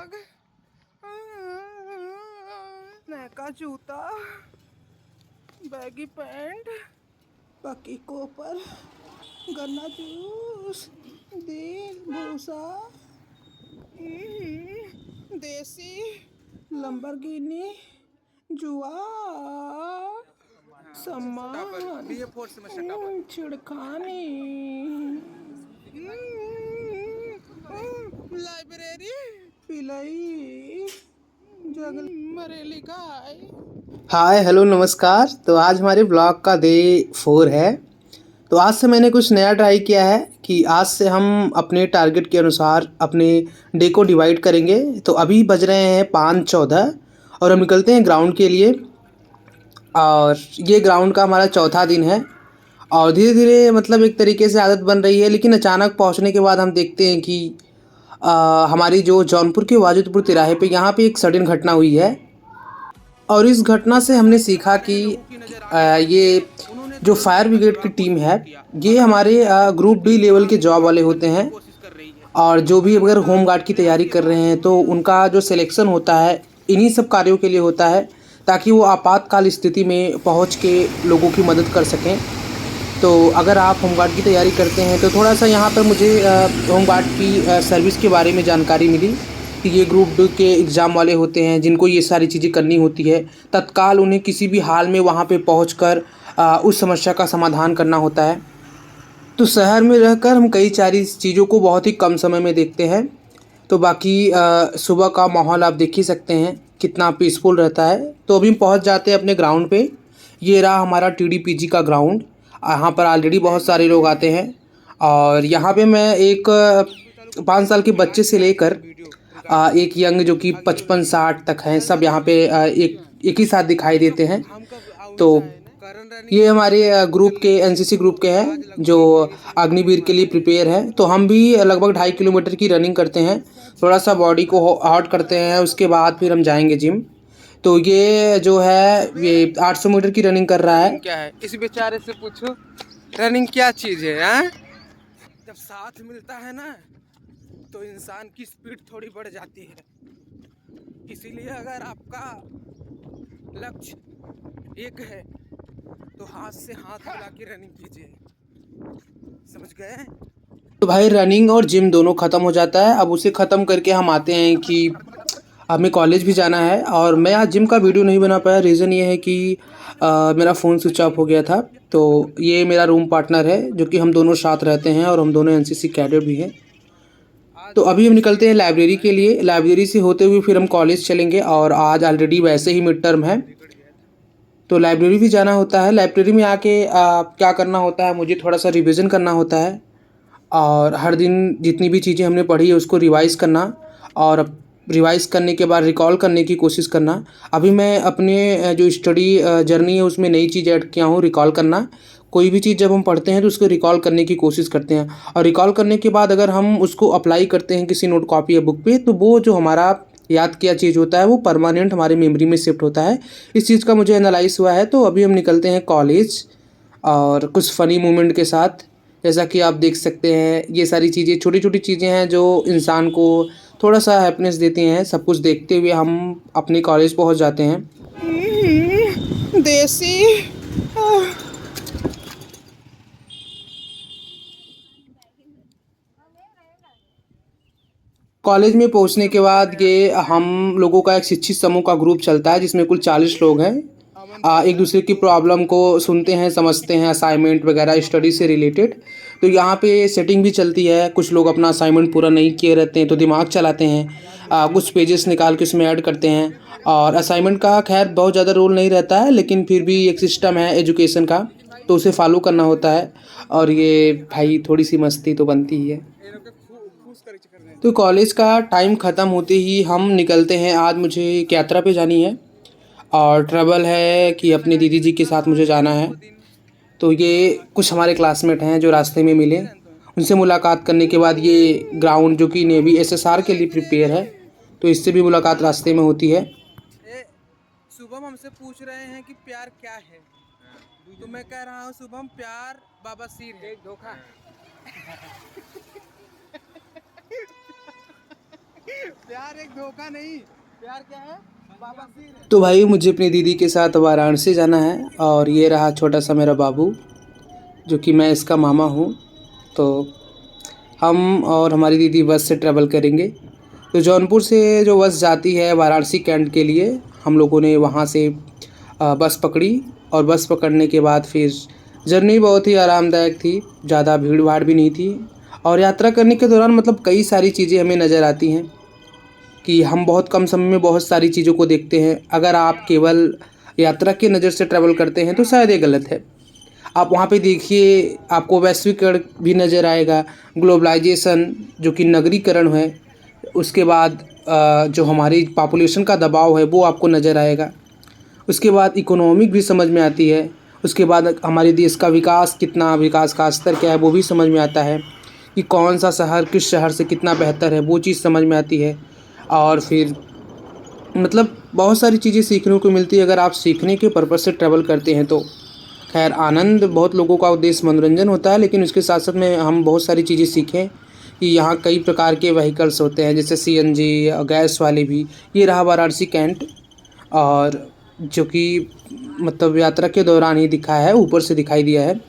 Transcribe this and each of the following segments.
Bag, नैका जूता, baggy pant, बाकी कोपर, गन्ना जूस, दिल भूसा, देसी, लंबरगिनी, जुआ, सम्मान, छिड़खानी, लाइब्रेरी, पिलई, जंगल, मरेली गाय। हाय हेलो नमस्कार। तो आज हमारे ब्लॉग का डे 4 है। तो आज से मैंने कुछ नया ट्राई किया है कि आज से हम अपने टारगेट के अनुसार अपने डे को डिवाइड करेंगे। तो अभी बज रहे हैं 5:14 और हम निकलते हैं ग्राउंड के लिए। और ये ग्राउंड का हमारा चौथा दिन है और धीरे धीरे मतलब एक तरीके से आदत बन रही है। लेकिन अचानक पहुंचने के बाद हम देखते हैं कि हमारी जो जौनपुर के वाजिदपुर तिराहे पे यहाँ पे एक सडन घटना हुई है। और इस घटना से हमने सीखा कि ये जो फायर ब्रिगेड की टीम है ये हमारे ग्रुप डी लेवल के जॉब वाले होते हैं। और जो भी अगर होम गार्ड की तैयारी कर रहे हैं तो उनका जो सिलेक्शन होता है इन्हीं सब कार्यों के लिए होता है, ताकि वो आपातकाल स्थिति में पहुंच के लोगों की मदद कर सकें। तो अगर आप होमगार्ड की तैयारी करते हैं तो थोड़ा सा यहाँ पर मुझे होमगार्ड की सर्विस के बारे में जानकारी मिली कि ये ग्रुप डी के एग्ज़ाम वाले होते हैं जिनको ये सारी चीज़ें करनी होती है। तत्काल उन्हें किसी भी हाल में वहाँ पे पहुँचकर उस समस्या का समाधान करना होता है। तो शहर में रहकर हम कई सारी चीज़ों को बहुत ही कम समय में देखते हैं। तो बाकी सुबह का माहौल आप देख ही सकते हैं कितना पीसफुल रहता है। तो अभी हम पहुँच जाते हैं अपने ग्राउंड पे। ये रहा हमारा TDPG का ग्राउंड। यहाँ पर ऑलरेडी बहुत सारे लोग आते हैं और यहाँ पे मैं एक 5 साल के बच्चे से लेकर एक यंग जो कि 55-60 तक हैं, सब यहाँ पे एक ही साथ दिखाई देते हैं। तो ये हमारे ग्रुप के NCC ग्रुप के हैं जो अग्निवीर के लिए प्रिपेयर हैं। तो हम भी लगभग 2.5 किलोमीटर की रनिंग करते हैं, थोड़ा सा बॉडी को हॉट करते हैं, उसके बाद फिर हम जाएंगे जिम। तो ये जो है ये 800 मीटर की रनिंग कर रहा है। क्या है इस बेचारे से पूछो, रनिंग क्या चीज़ है? जब साथ मिलता है ना तो इंसान की स्पीड थोड़ी बढ़ जाती है। इसीलिए अगर आपका लक्ष्य एक है तो हाथ से हाथ मिला के रनिंग कीजिए, समझ गए? तो भाई रनिंग और जिम दोनों ख़त्म हो जाता है। अब उसे ख़त्म करके हम आते हैं कि हमें कॉलेज भी जाना है। और मैं आज जिम का वीडियो नहीं बना पाया, रीज़न ये है कि मेरा फ़ोन स्विच ऑफ हो गया था। तो ये मेरा रूम पार्टनर है जो कि हम दोनों साथ रहते हैं और हम दोनों NCC कैडेट भी हैं। तो अभी हम निकलते हैं लाइब्रेरी के लिए। लाइब्रेरी से होते हुए फिर हम कॉलेज चलेंगे और आज ऑलरेडी वैसे ही मिड टर्म है तो लाइब्रेरी भी जाना होता है। लाइब्रेरी में आके क्या करना होता है, मुझे थोड़ा सा रिवीजन करना होता है और हर दिन जितनी भी चीज़ें हमने पढ़ी है उसको रिवाइज़ करना और रिवाइज़ करने के बाद रिकॉल करने की कोशिश करना। अभी मैं अपने जो स्टडी जर्नी है उसमें नई चीज़ ऐड किया हूँ, रिकॉल करना। कोई भी चीज़ जब हम पढ़ते हैं तो उसको रिकॉल करने की कोशिश करते हैं और रिकॉल करने के बाद अगर हम उसको अप्लाई करते हैं किसी नोट कॉपी या बुक पे तो वो जो हमारा याद किया चीज़ होता है वो परमानेंट हमारी मेमोरी में शिफ्ट होता है। इस चीज़ का मुझे एनालाइज हुआ है। तो अभी हम निकलते हैं कॉलेज और कुछ फ़नी मोमेंट के साथ। जैसा कि आप देख सकते हैं ये सारी चीज़ें छोटी छोटी चीज़ें हैं जो इंसान को थोड़ा सा हैप्पीनेस देती हैं। सब कुछ देखते हुए हम अपने कॉलेज पहुंच जाते हैं। देसी कॉलेज में पहुंचने के बाद ये हम लोगों का एक शिक्षित समूह का ग्रुप चलता है जिसमें कुल 40 लोग हैं। एक दूसरे की प्रॉब्लम को सुनते हैं, समझते हैं, असाइनमेंट वगैरह स्टडी से रिलेटेड। तो यहाँ पे सेटिंग भी चलती है। कुछ लोग अपना असाइनमेंट पूरा नहीं किए रहते हैं तो दिमाग चलाते हैं, कुछ पेजेस निकाल के उसमें ऐड करते हैं। और असाइनमेंट का खैर बहुत ज़्यादा रोल नहीं रहता है, लेकिन फिर भी एक सिस्टम है एजुकेशन का तो उसे फॉलो करना होता है। और ये भाई थोड़ी सी मस्ती तो बनती ही है। तो कॉलेज का टाइम ख़त्म होते ही हम निकलते हैं। आज मुझे एक यात्रा पे जानी है और ट्रैवल है कि अपने दीदी जी के साथ मुझे जाना है। तो ये कुछ हमारे क्लासमेट हैं जो रास्ते में मिले, उनसे मुलाकात करने के बाद ये ग्राउंड जो कि नेवी SSR के लिए प्रिपेयर है तो इससे भी मुलाकात रास्ते में होती है। शुभम हमसे पूछ रहे हैं कि प्यार क्या है, तो मैं कह रहा हूँ शुभम प्यार बाबा सिर है, धोखा। प्यार एक धोखा नहीं, प्यार क्या है? तो भाई मुझे अपनी दीदी के साथ वाराणसी जाना है और ये रहा छोटा सा मेरा बाबू जो कि मैं इसका मामा हूँ। तो हम और हमारी दीदी बस से ट्रैवल करेंगे। तो जौनपुर से जो बस जाती है वाराणसी कैंट के लिए, हम लोगों ने वहाँ से बस पकड़ी और बस पकड़ने के बाद फिर जर्नी बहुत ही आरामदायक थी, ज़्यादा भीड़ भाड़ भी नहीं थी। और यात्रा करने के दौरान मतलब कई सारी चीज़ें हमें नज़र आती हैं कि हम बहुत कम समय में बहुत सारी चीज़ों को देखते हैं। अगर आप केवल यात्रा की नज़र से ट्रैवल करते हैं तो शायद ये गलत है। आप वहाँ पे देखिए, आपको वैश्वीकरण भी नज़र आएगा, ग्लोबलाइजेशन जो कि नगरीकरण है, उसके बाद जो हमारी पॉपुलेशन का दबाव है वो आपको नज़र आएगा। उसके बाद इकोनॉमिक भी समझ में आती है। उसके बाद हमारे देश का विकास कितना, विकास का स्तर क्या है वो भी समझ में आता है कि कौन सा शहर किस शहर से कितना बेहतर है, वो चीज़ समझ में आती है। और फिर मतलब बहुत सारी चीज़ें सीखने को मिलती है अगर आप सीखने के पर्पज़ से ट्रैवल करते हैं तो। खैर आनंद, बहुत लोगों का उद्देश्य मनोरंजन होता है, लेकिन उसके साथ साथ में हम बहुत सारी चीज़ें सीखें कि यहाँ कई प्रकार के व्हीकल्स होते हैं, जैसे सीएनजी गैस वाले भी। ये रहा वाराणसी कैंट, और जो कि मतलब यात्रा के दौरान ही दिखा है, ऊपर से दिखाई दिया है।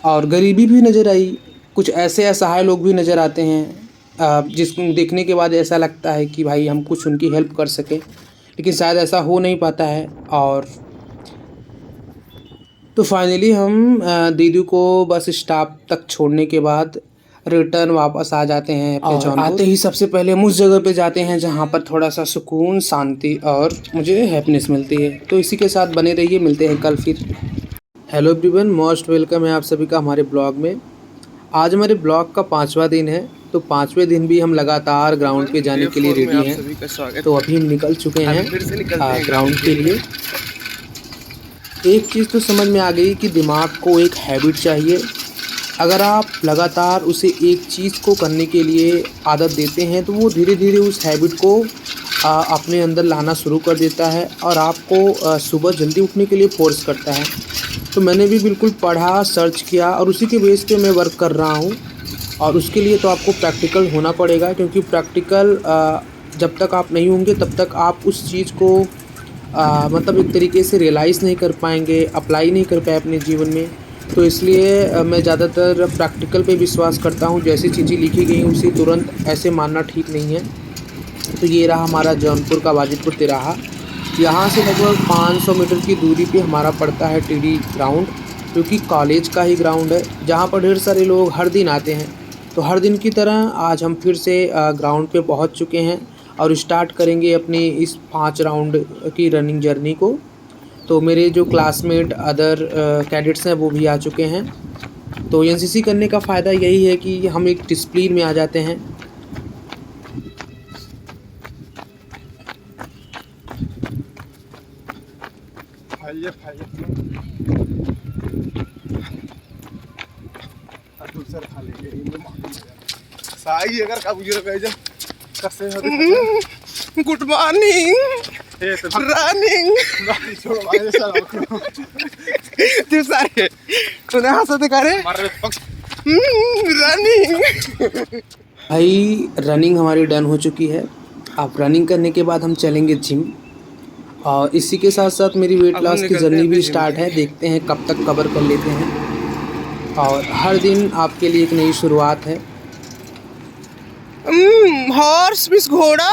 और गरीबी भी नज़र आई, कुछ ऐसे असहाय लोग भी नज़र आते हैं जिसको देखने के बाद ऐसा लगता है कि भाई हम कुछ उनकी हेल्प कर सकें, लेकिन शायद ऐसा हो नहीं पाता है। और तो फाइनली हम दीदी को बस स्टॉप तक छोड़ने के बाद रिटर्न वापस आ जाते हैं अपने जौनपुर। आते ही सबसे पहले हम उस जगह पे जाते हैं जहाँ पर थोड़ा सा सुकून, शांति और मुझे हैप्पीनेस मिलती है। तो इसी के साथ बने रहिए, मिलते हैं कल फिर। हेलो एवरीवन, मोस्ट वेलकम है आप सभी का हमारे ब्लॉग में। आज हमारे ब्लॉग का 5वां दिन है, तो 5वें दिन भी हम लगातार ग्राउंड पे जाने के लिए रेडी हैं। तो अभी हम निकल चुके हैं ग्राउंड के लिए। एक चीज़ तो समझ में आ गई कि दिमाग को एक हैबिट चाहिए। अगर आप लगातार उसे एक चीज़ को करने के लिए आदत देते हैं तो वो धीरे धीरे उस हैबिट को अपने अंदर लाना शुरू कर देता है और आपको सुबह जल्दी उठने के लिए फोर्स करता है। तो मैंने भी बिल्कुल पढ़ा, सर्च किया और उसी के बेस पे मैं वर्क कर रहा हूँ। और उसके लिए तो आपको प्रैक्टिकल होना पड़ेगा, क्योंकि प्रैक्टिकल जब तक आप नहीं होंगे तब तक आप उस चीज़ को मतलब एक तरीके से रियलाइज़ नहीं कर पाएंगे, अप्लाई नहीं कर पाए अपने जीवन में। तो इसलिए मैं ज़्यादातर प्रैक्टिकल पे विश्वास करता हूँ। जैसी चीज़ें लिखी गई उसे तुरंत ऐसे मानना ठीक नहीं है। तो ये रहा हमारा जौनपुर का वाजिदपुर तिराहा। यहाँ से लगभग 500 मीटर की दूरी पे हमारा पड़ता है टीडी ग्राउंड, जो कि कॉलेज का ही ग्राउंड है, जहाँ पर ढेर सारे लोग हर दिन आते हैं। तो हर दिन की तरह आज हम फिर से ग्राउंड पे पहुँच चुके हैं और स्टार्ट करेंगे अपनी इस 5 राउंड की रनिंग जर्नी को। तो मेरे जो क्लासमेट अदर कैडेट्स हैं वो भी आ चुके हैं। तो एनसीसी करने का फ़ायदा यही है कि हम एक डिसिप्लिन में आ जाते हैं। गुड मॉर्निंग रनिंग तू सारे तूने हंसते का रे रनिंग। भाई रनिंग हमारी डन हो चुकी है। अब रनिंग करने के बाद हम चलेंगे जिम, और इसी के साथ साथ मेरी वेट लॉस की जर्नी भी स्टार्ट है। देखते हैं कब तक कवर कर लेते हैं। और हर दिन आपके लिए एक नई शुरुआत है। हॉर्स मिस घोड़ा।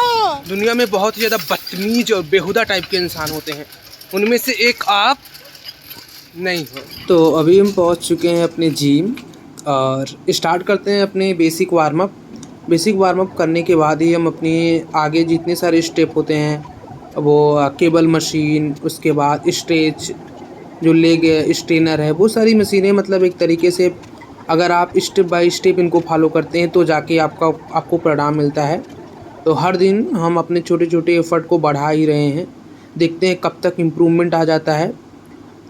दुनिया में बहुत ही ज़्यादा बदतमीज और बेहुदा टाइप के इंसान होते हैं, उनमें से एक आप नहीं हो। तो अभी हम पहुंच चुके हैं अपने जिम और स्टार्ट करते हैं अपने basic warm up. Basic warm up करने के बाद ही हम अपने आगे जितने सारे स्टेप होते हैं, वो केबल मशीन, उसके बाद स्ट्रेच, जो लेग स्ट्रेनर है, वो सारी मशीनें, मतलब एक तरीके से अगर आप स्टेप बाय स्टेप इनको फॉलो करते हैं तो जाके आपको परिणाम मिलता है। तो हर दिन हम अपने छोटे छोटे एफर्ट को बढ़ा ही रहे हैं, देखते हैं कब तक इम्प्रूवमेंट आ जाता है।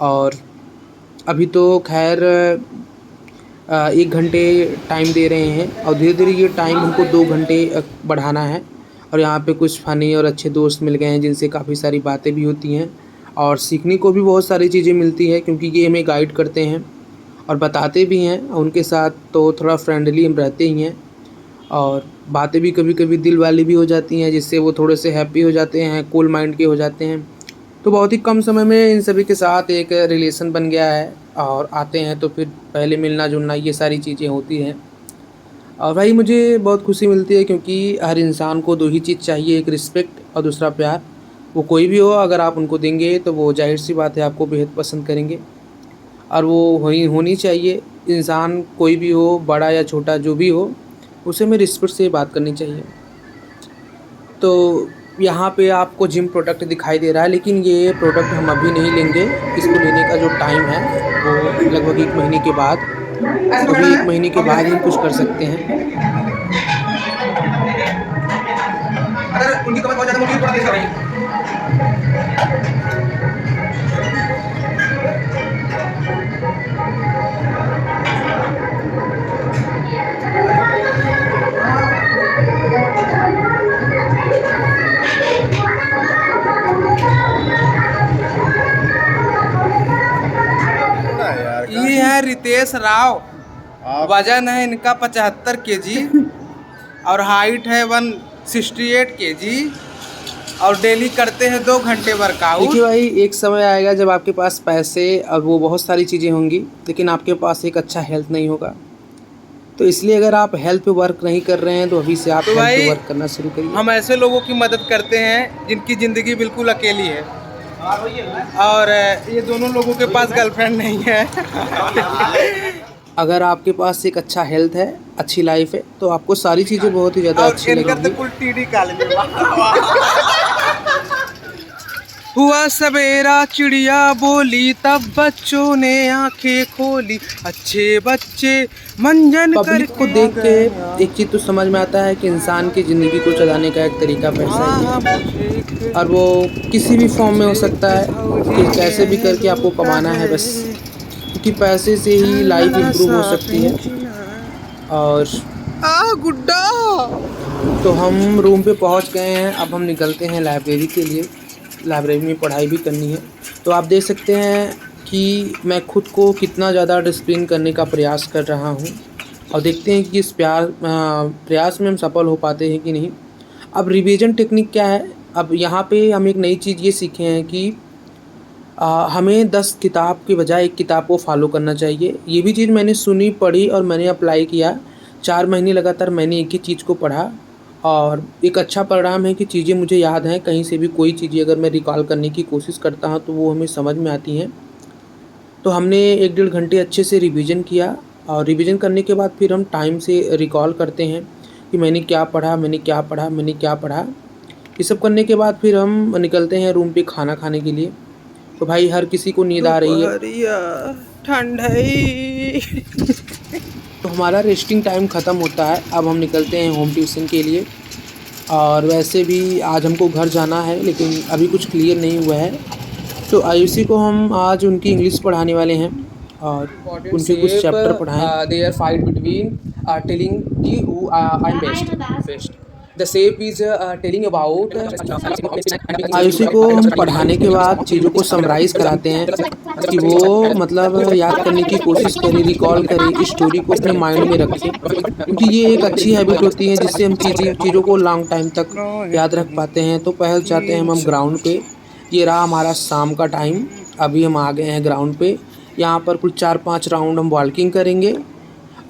और अभी तो खैर 1 घंटे टाइम दे रहे हैं और धीरे धीरे ये टाइम हमको 2 घंटे बढ़ाना है। और यहाँ पे कुछ फ़नी और अच्छे दोस्त मिल गए हैं जिनसे काफ़ी सारी बातें भी होती हैं और सीखने को भी बहुत सारी चीज़ें मिलती हैं, क्योंकि ये हमें गाइड करते हैं और बताते भी हैं। उनके साथ तो थोड़ा फ्रेंडली हम रहते ही हैं। और बातें भी कभी कभी दिल वाली भी हो जाती हैं, जिससे वो थोड़े से हैप्पी हो जाते हैं, कूल माइंड के हो जाते हैं। तो बहुत ही कम समय में इन सभी के साथ एक रिलेशन बन गया है और आते हैं तो फिर पहले मिलना जुलना ये सारी चीज़ें होती हैं। और भाई मुझे बहुत खुशी मिलती है क्योंकि हर इंसान को दो ही चीज़ चाहिए, एक रिस्पेक्ट और दूसरा प्यार। वो कोई भी हो, अगर आप उनको देंगे तो वो जाहिर सी बात है आपको बेहद पसंद करेंगे। और वो होनी चाहिए। इंसान कोई भी हो, बड़ा या छोटा जो भी हो, उसे में रिस्पेक्ट से बात करनी चाहिए। तो यहाँ पे आपको जिम प्रोडक्ट दिखाई दे रहा है, लेकिन ये प्रोडक्ट हम अभी नहीं लेंगे। इसको लेने का जो टाइम है वो लगभग 1 महीने के बाद, अभी 1 महीने के बाद ही कुछ कर सकते हैं। अगर उनकी कमर बहुत ज़्यादा मोटी है, थोड़ा तेज करवाइए। ये है रितेश राव। वजन है इनका 75 केजी और हाइट है 168 केजी और डेली करते हैं 2 घंटे वर्कआउट। देखिए भाई, एक समय आएगा जब आपके पास पैसे और वो बहुत सारी चीज़ें होंगी, लेकिन आपके पास एक अच्छा हेल्थ नहीं होगा। तो इसलिए अगर आप हेल्थ पे वर्क नहीं कर रहे हैं तो अभी से आप तो हेल्थ पे भाई वर्क करना शुरू करिए। हम ऐसे लोगों की मदद करते हैं जिनकी ज़िंदगी बिल्कुल अकेली है और ये दोनों लोगों के पास गर्लफ्रेंड नहीं है। अगर आपके पास एक अच्छा हेल्थ है, अच्छी लाइफ है, तो आपको सारी चीज़ें बहुत ही ज़्यादा और अच्छी इनका तो लगेंगी। कुल टीडी काले हुआ सवेरा चिड़िया बोली तब बच्चों ने आंखें खोली, अच्छे बच्चे मंजन पब्लिक को करके देख के एक चीज़ तो समझ में आता है कि इंसान की ज़िंदगी को चलाने का एक तरीका पैसा ही है, और वो किसी भी फॉर्म में हो सकता है कि कैसे भी करके आपको कमाना है बस, क्योंकि पैसे से ही लाइफ इम्प्रूव हो सकती है। और गुड्डा। तो हम रूम पे पहुंच गए हैं, अब हम निकलते हैं लाइब्रेरी के लिए। लाइब्रेरी में पढ़ाई भी करनी है। तो आप देख सकते हैं कि मैं खुद को कितना ज़्यादा डिसिप्लिन करने का प्रयास कर रहा हूँ, और देखते हैं कि इस प्रयास में हम सफल हो पाते हैं कि नहीं। अब रिवीजन टेक्निक क्या है, अब यहाँ पे हम एक नई चीज़ ये सीखे हैं कि हमें 10 किताब के बजाय एक किताब को फॉलो करना चाहिए। ये भी चीज़ मैंने सुनी, पढ़ी और मैंने अप्लाई किया। 4 महीने लगातार मैंने एक ही चीज़ को पढ़ा और एक अच्छा परिणाम है कि चीज़ें मुझे याद हैं। कहीं से भी कोई चीज़ें अगर मैं रिकॉल करने की कोशिश करता हूँ तो वो हमें समझ में आती हैं। तो हमने 1 डेढ़ घंटे अच्छे से रिवीजन किया, और रिवीजन करने के बाद फिर हम टाइम से रिकॉल करते हैं कि मैंने क्या पढ़ा, मैंने क्या पढ़ा, मैंने क्या पढ़ा। ये सब करने के बाद फिर हम निकलते हैं रूम पे खाना खाने के लिए। तो भाई हर किसी को नींद आ रही है, ठंडाई। तो हमारा रेस्टिंग टाइम ख़त्म होता है। अब हम निकलते हैं होम ट्यूशन के लिए। और वैसे भी आज हमको घर जाना है, लेकिन अभी कुछ क्लियर नहीं हुआ है। तो आयुषी को हम आज उनकी इंग्लिश पढ़ाने वाले हैं और उनके कुछ चैप्टर पढ़ाएं। देयर फाइट बिटवीन टेलिंग की who I am best. The shape is telling about. Aayushi को हम पढ़ाने के बाद चीज़ों को समराइज़ कराते हैं कि वो मतलब याद करने की कोशिश करे, रिकॉल करे, स्टोरी को अपने माइंड में रखे, क्योंकि ये एक अच्छी हैबिट होती है जिससे हम चीज़ों को लॉन्ग टाइम तक याद रख पाते हैं। तो पहल चाहते हैं हम ग्राउंड पे। ये रहा हमारा शाम का टाइम, अभी हम आ गए हैं ग्राउंड पे। यहाँ पर कुछ 4-5 राउंड हम वॉकिंग करेंगे,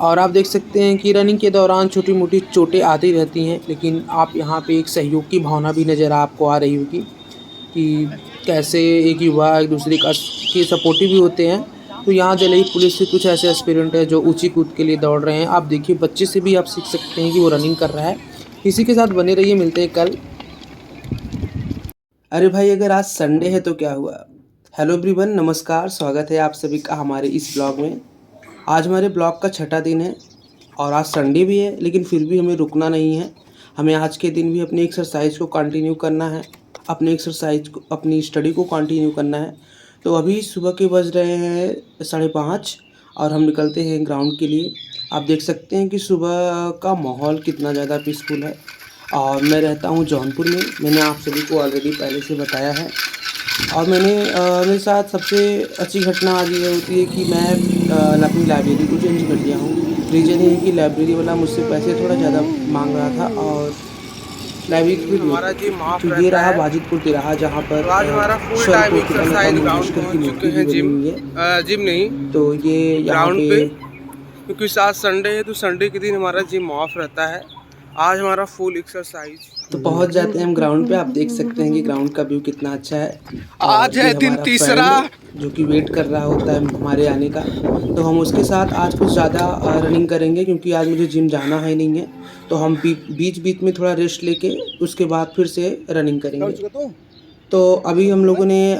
और आप देख सकते हैं कि रनिंग के दौरान छोटी मोटी चोटें आती रहती हैं, लेकिन आप यहाँ पे एक सहयोग की भावना भी नज़र आपको आ रही होगी कि कैसे एक युवा एक दूसरे का के सपोर्टिव भी होते हैं। तो यहाँ दिल्ली पुलिस से कुछ ऐसे एस्पिरेंट हैं जो ऊंची कूद के लिए दौड़ रहे हैं। आप देखिए, बच्चे से भी आप सीख सकते हैं कि वो रनिंग कर रहा है। इसी के साथ बने रहिए, मिलते हैं कल। अरे भाई, अगर आज संडे है तो क्या हुआ। हेलो एवरीवन, नमस्कार, स्वागत है आप सभी का हमारे इस ब्लॉग में। आज हमारे ब्लॉग का 6ठा दिन है और आज संडे भी है, लेकिन फिर भी हमें रुकना नहीं है। हमें आज के दिन भी अपनी एक्सरसाइज को कंटिन्यू करना है, अपनी स्टडी को कंटिन्यू करना है। तो अभी सुबह के बज रहे हैं 5:30 और हम निकलते हैं ग्राउंड के लिए। आप देख सकते हैं कि सुबह का माहौल कितना ज़्यादा पीसफुल है। और मैं रहता हूँ जौनपुर में, मैंने आप सभी को ऑलरेडी पहले से बताया है। और मेरे साथ सबसे अच्छी घटना आज ये होती है कि मैं अपनी लाइब्रेरी को चेंज कर दिया हूँ। रीज़न ये है कि लाइब्रेरी वाला मुझसे पैसे थोड़ा ज़्यादा मांग रहा था और लाइब्रेरी हमारा जिम ऑफ तो ये रहता रहा है। बाजितपुर तिराहा जहाँ पर तो आज हमारा फुल स्वर्ण टाइम कोटि वाले एक्सरसाइज कमल ग्राउंड विश्वकर की पहुंच चुके मूर्ति भी हैं बनी जिम। हुई है। जिम नहीं, तो ये यहाँ ग्राउंड पे पे, क्योंकि आज संडे है तो संडे के दिन हमारा जिम ऑफ रहता है। आज हमारा फुल एक्सरसाइज। तो पहुँच जाते हैं हम ग्राउंड पे। आप देख सकते हैं कि ग्राउंड का व्यू कितना अच्छा है। और आज ये है दिन हमारा तीसरा। फ्रेंड जो कि वेट कर रहा होता है हमारे आने का। तो हम उसके साथ आज कुछ ज़्यादा रनिंग करेंगे क्योंकि आज मुझे जिम जाना है नहीं है। तो हम बीच बीच में थोड़ा रेस्ट लेके उसके बाद फिर से रनिंग करेंगे। तो अभी हम लोगों ने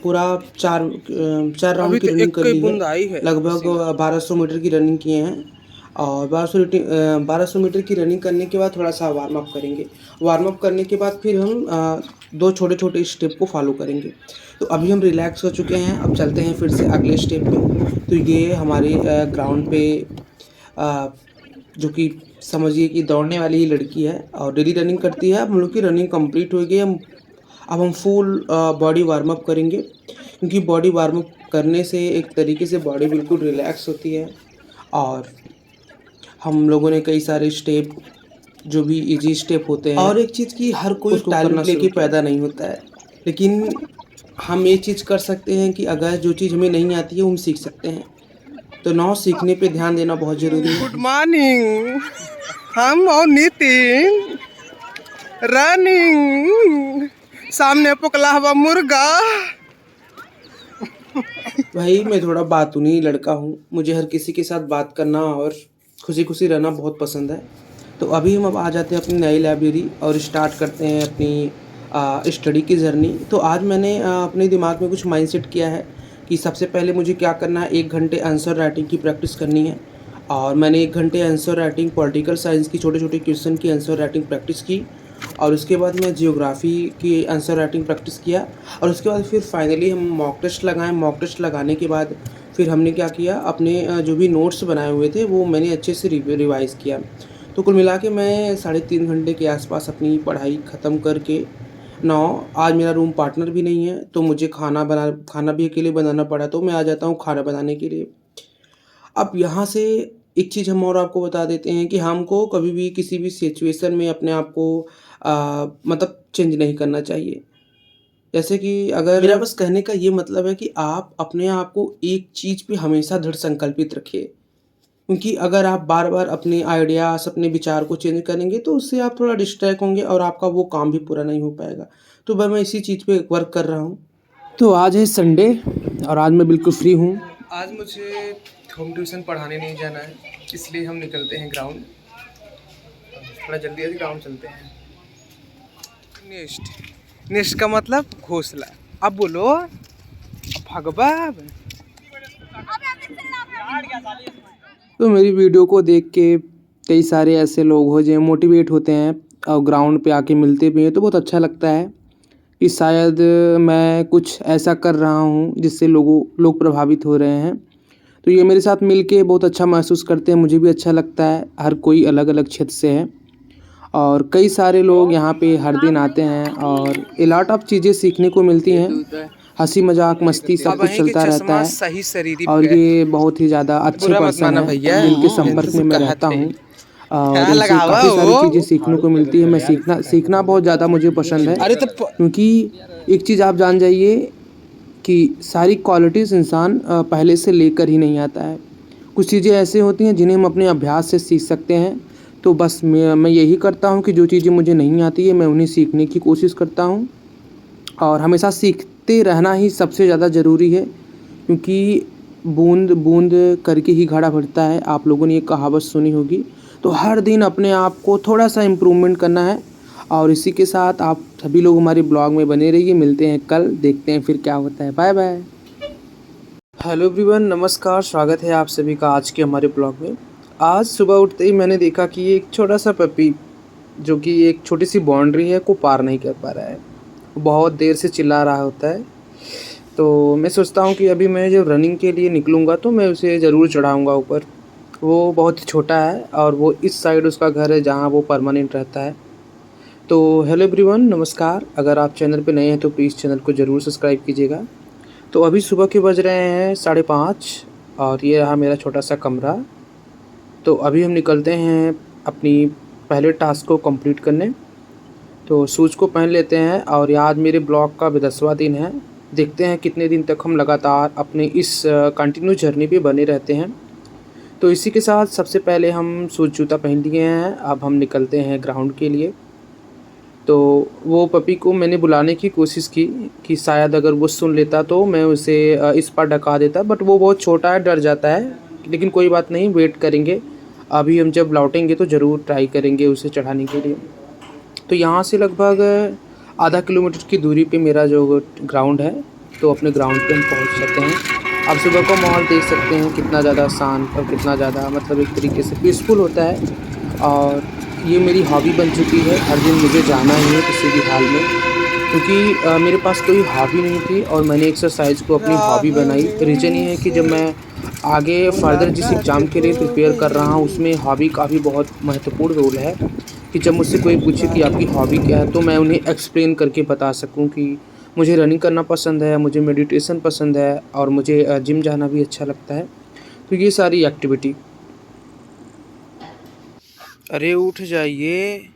पूरा चार अभी राउंड की तो रनिंग एक कर कई ली है। बूंद आई है। लगभग 1200 मीटर की रनिंग किए हैं और 1200 मीटर की रनिंग करने के बाद थोड़ा सा वार्म अप करेंगे। वार्म अप करने के बाद फिर हम दो छोटे छोटे स्टेप को फॉलो करेंगे। तो अभी हम रिलैक्स हो चुके हैं, अब चलते हैं फिर से अगले स्टेप पे। तो ये हमारे ग्राउंड पे अ, जो कि समझिए कि दौड़ने वाली ही लड़की है और डेली रनिंग करती है। अब हम लोग की रनिंग कंप्लीट हो गई है। अब हम फुल बॉडी वार्म अप करेंगे क्योंकि बॉडी वार्म अप करने से एक तरीके से बॉडी बिल्कुल रिलैक्स होती है। और हम लोगों ने कई सारे स्टेप जो भी इजी स्टेप होते हैं और एक चीज़ की हर कोई टैलेंट लेके पैदा नहीं होता है, लेकिन हम ये चीज़ कर सकते हैं कि अगर जो चीज़ हमें नहीं आती है वो हम सीख सकते हैं। तो नौ सीखने पे ध्यान देना बहुत ज़रूरी है। गुड मॉर्निंग, हम और नितिन रनिंग। सामने पकला हुआ मुर्गा। भाई मैं थोड़ा बातूनी लड़का हूँ, मुझे हर किसी के साथ बात करना और खुशी खुशी रहना बहुत पसंद है। तो अभी हम अब आ जाते हैं अपनी नई लाइब्रेरी और स्टार्ट करते हैं अपनी स्टडी की जर्नी। तो आज मैंने अपने दिमाग में कुछ माइंडसेट किया है कि सबसे पहले मुझे क्या करना है, 1 घंटे आंसर राइटिंग की प्रैक्टिस करनी है। और मैंने 1 घंटे आंसर राइटिंग पॉलिटिकल साइंस की छोटे छोटे क्वेश्चन की आंसर राइटिंग प्रैक्टिस की और उसके बाद मैं जियोग्राफी की आंसर राइटिंग प्रैक्टिस किया और उसके बाद फिर फाइनली हम मॉक टेस्ट लगाएं। मॉक टेस्ट लगाने के बाद फिर हमने क्या किया, अपने जो भी नोट्स बनाए हुए थे वो मैंने अच्छे से रिवाइज़ किया। तो कुल मिला के मैं 3.5 घंटे के आसपास अपनी पढ़ाई ख़त्म करके आज मेरा रूम पार्टनर भी नहीं है तो मुझे खाना भी अकेले बनाना पड़ा। तो मैं आ जाता हूँ खाना बनाने के लिए। अब यहाँ से एक चीज़ हम और आपको बता देते हैं कि हमको कभी भी किसी भी सिचुएशन में अपने आप को मतलब चेंज नहीं करना चाहिए। जैसे कि अगर मेरा बस कहने का ये मतलब है कि आप अपने आप को एक चीज़ पे हमेशा दृढ़ संकल्पित रखिए, क्योंकि अगर आप बार बार अपने आइडियाज़ अपने विचार को चेंज करेंगे तो उससे आप थोड़ा डिस्ट्रैक्ट होंगे और आपका वो काम भी पूरा नहीं हो पाएगा। तो मैं इसी चीज़ पे वर्क कर रहा हूँ। तो आज है संडे और आज मैं बिल्कुल फ्री हूँ। आज मुझे होम ट्यूशन पढ़ाने नहीं जाना है, इसलिए हम निकलते हैं ग्राउंड। थोड़ा जल्दी जल्दी ग्राउंड चलते हैं। नेक्स्ट का मतलब घोंसला। अब बोलो भगवा। तो मेरी वीडियो को देख के कई सारे ऐसे लोग हो जो मोटिवेट होते हैं और ग्राउंड पे आके मिलते भी हैं तो बहुत अच्छा लगता है कि शायद मैं कुछ ऐसा कर रहा हूँ जिससे लोग प्रभावित हो रहे हैं। तो ये मेरे साथ मिलके बहुत अच्छा महसूस करते हैं, मुझे भी अच्छा लगता है। हर कोई अलग अलग क्षेत्र से है और कई सारे लोग यहाँ पे हर दिन आते हैं और ए लॉट ऑफ चीज़ें सीखने को मिलती हैं। हंसी मजाक मस्ती सब कुछ चलता रहता है सही शरीर और ये बहुत ही ज़्यादा अच्छे पर्सन हैं जिनके संपर्क में मैं रहता हूँ और इनसे काफ़ी सारी चीज़ें सीखने को मिलती है। मैं सीखना बहुत ज़्यादा मुझे पसंद है, अरे तो क्योंकि एक चीज़ आप जान जाइए कि सारी क्वालिटीज़ इंसान पहले से लेकर ही नहीं आता है। कुछ चीज़ें ऐसे होती हैं जिन्हें हम अपने अभ्यास से सीख सकते हैं। तो बस मैं यही करता हूँ कि जो चीज़ें मुझे नहीं आती है मैं उन्हें सीखने की कोशिश करता हूँ और हमेशा सीखते रहना ही सबसे ज़्यादा ज़रूरी है, क्योंकि बूंद बूंद करके ही घड़ा भरता है। आप लोगों ने ये कहावत सुनी होगी। तो हर दिन अपने आप को थोड़ा सा इम्प्रूवमेंट करना है और इसी के साथ आप सभी लोग हमारे ब्लॉग में बने रहिए। मिलते हैं कल, देखते हैं फिर क्या होता है। Bye bye. हेलो एवरीवन, नमस्कार, स्वागत है आप सभी का आज के हमारे ब्लॉग में। आज सुबह उठते ही मैंने देखा कि एक छोटा सा पपी जो कि एक छोटी सी बाउंड्री है को पार नहीं कर पा रहा है, बहुत देर से चिल्ला रहा होता है। तो मैं सोचता हूँ कि अभी मैं जब रनिंग के लिए निकलूँगा तो मैं उसे ज़रूर चढ़ाऊँगा ऊपर। वो बहुत ही छोटा है और वो इस साइड उसका घर है जहाँ वो परमानेंट रहता है। तो हेलो एवरीवन, नमस्कार। अगर आप चैनल पे नए हैं तो प्लीज़ चैनल को ज़रूर सब्सक्राइब कीजिएगा। तो अभी सुबह के बज रहे हैं 5:30 और ये रहा मेरा छोटा सा कमरा। तो अभी हम निकलते हैं अपनी पहले टास्क को कंप्लीट करने। तो शूज़ को पहन लेते हैं और आज मेरे ब्लॉग का 10वां दिन है। देखते हैं कितने दिन तक हम लगातार अपने इस कंटिन्यू जर्नी पे बने रहते हैं। तो इसी के साथ सबसे पहले हम शूज़ जूता पहन लिए हैं, अब हम निकलते हैं ग्राउंड के लिए। तो वो पपी को मैंने बुलाने की कोशिश की कि शायद अगर वो सुन लेता तो मैं उसे इस पार ढका देता, बट वो बहुत छोटा है, डर जाता है। लेकिन कोई बात नहीं, वेट करेंगे। अभी हम जब लौटेंगे तो ज़रूर ट्राई करेंगे उसे चढ़ाने के लिए। तो यहाँ से लगभग आधा किलोमीटर की दूरी पे मेरा जो ग्राउंड है, तो अपने ग्राउंड पे हम पहुँच सकते हैं। आप सुबह का माहौल देख सकते हैं कितना ज़्यादा शांत और कितना ज़्यादा मतलब एक तरीके से पीसफुल होता है। और ये मेरी हॉबी बन चुकी है, हर दिन मुझे जाना ही है किसी भी हाल में, क्योंकि मेरे पास कोई हॉबी नहीं थी और मैंने एक्सरसाइज को अपनी हॉबी बनाई। रीज़न ये है कि जब मैं आगे फर्दर जिस एग्ज़ाम के लिए प्रिपेयर कर रहा हूँ उसमें हॉबी का भी बहुत महत्वपूर्ण रोल है, कि जब मुझसे कोई पूछे कि आपकी हॉबी क्या है तो मैं उन्हें एक्सप्लेन करके बता सकूं कि मुझे रनिंग करना पसंद है, मुझे मेडिटेशन पसंद है और मुझे जिम जाना भी अच्छा लगता है। तो ये सारी एक्टिविटी। अरे उठ जाइए,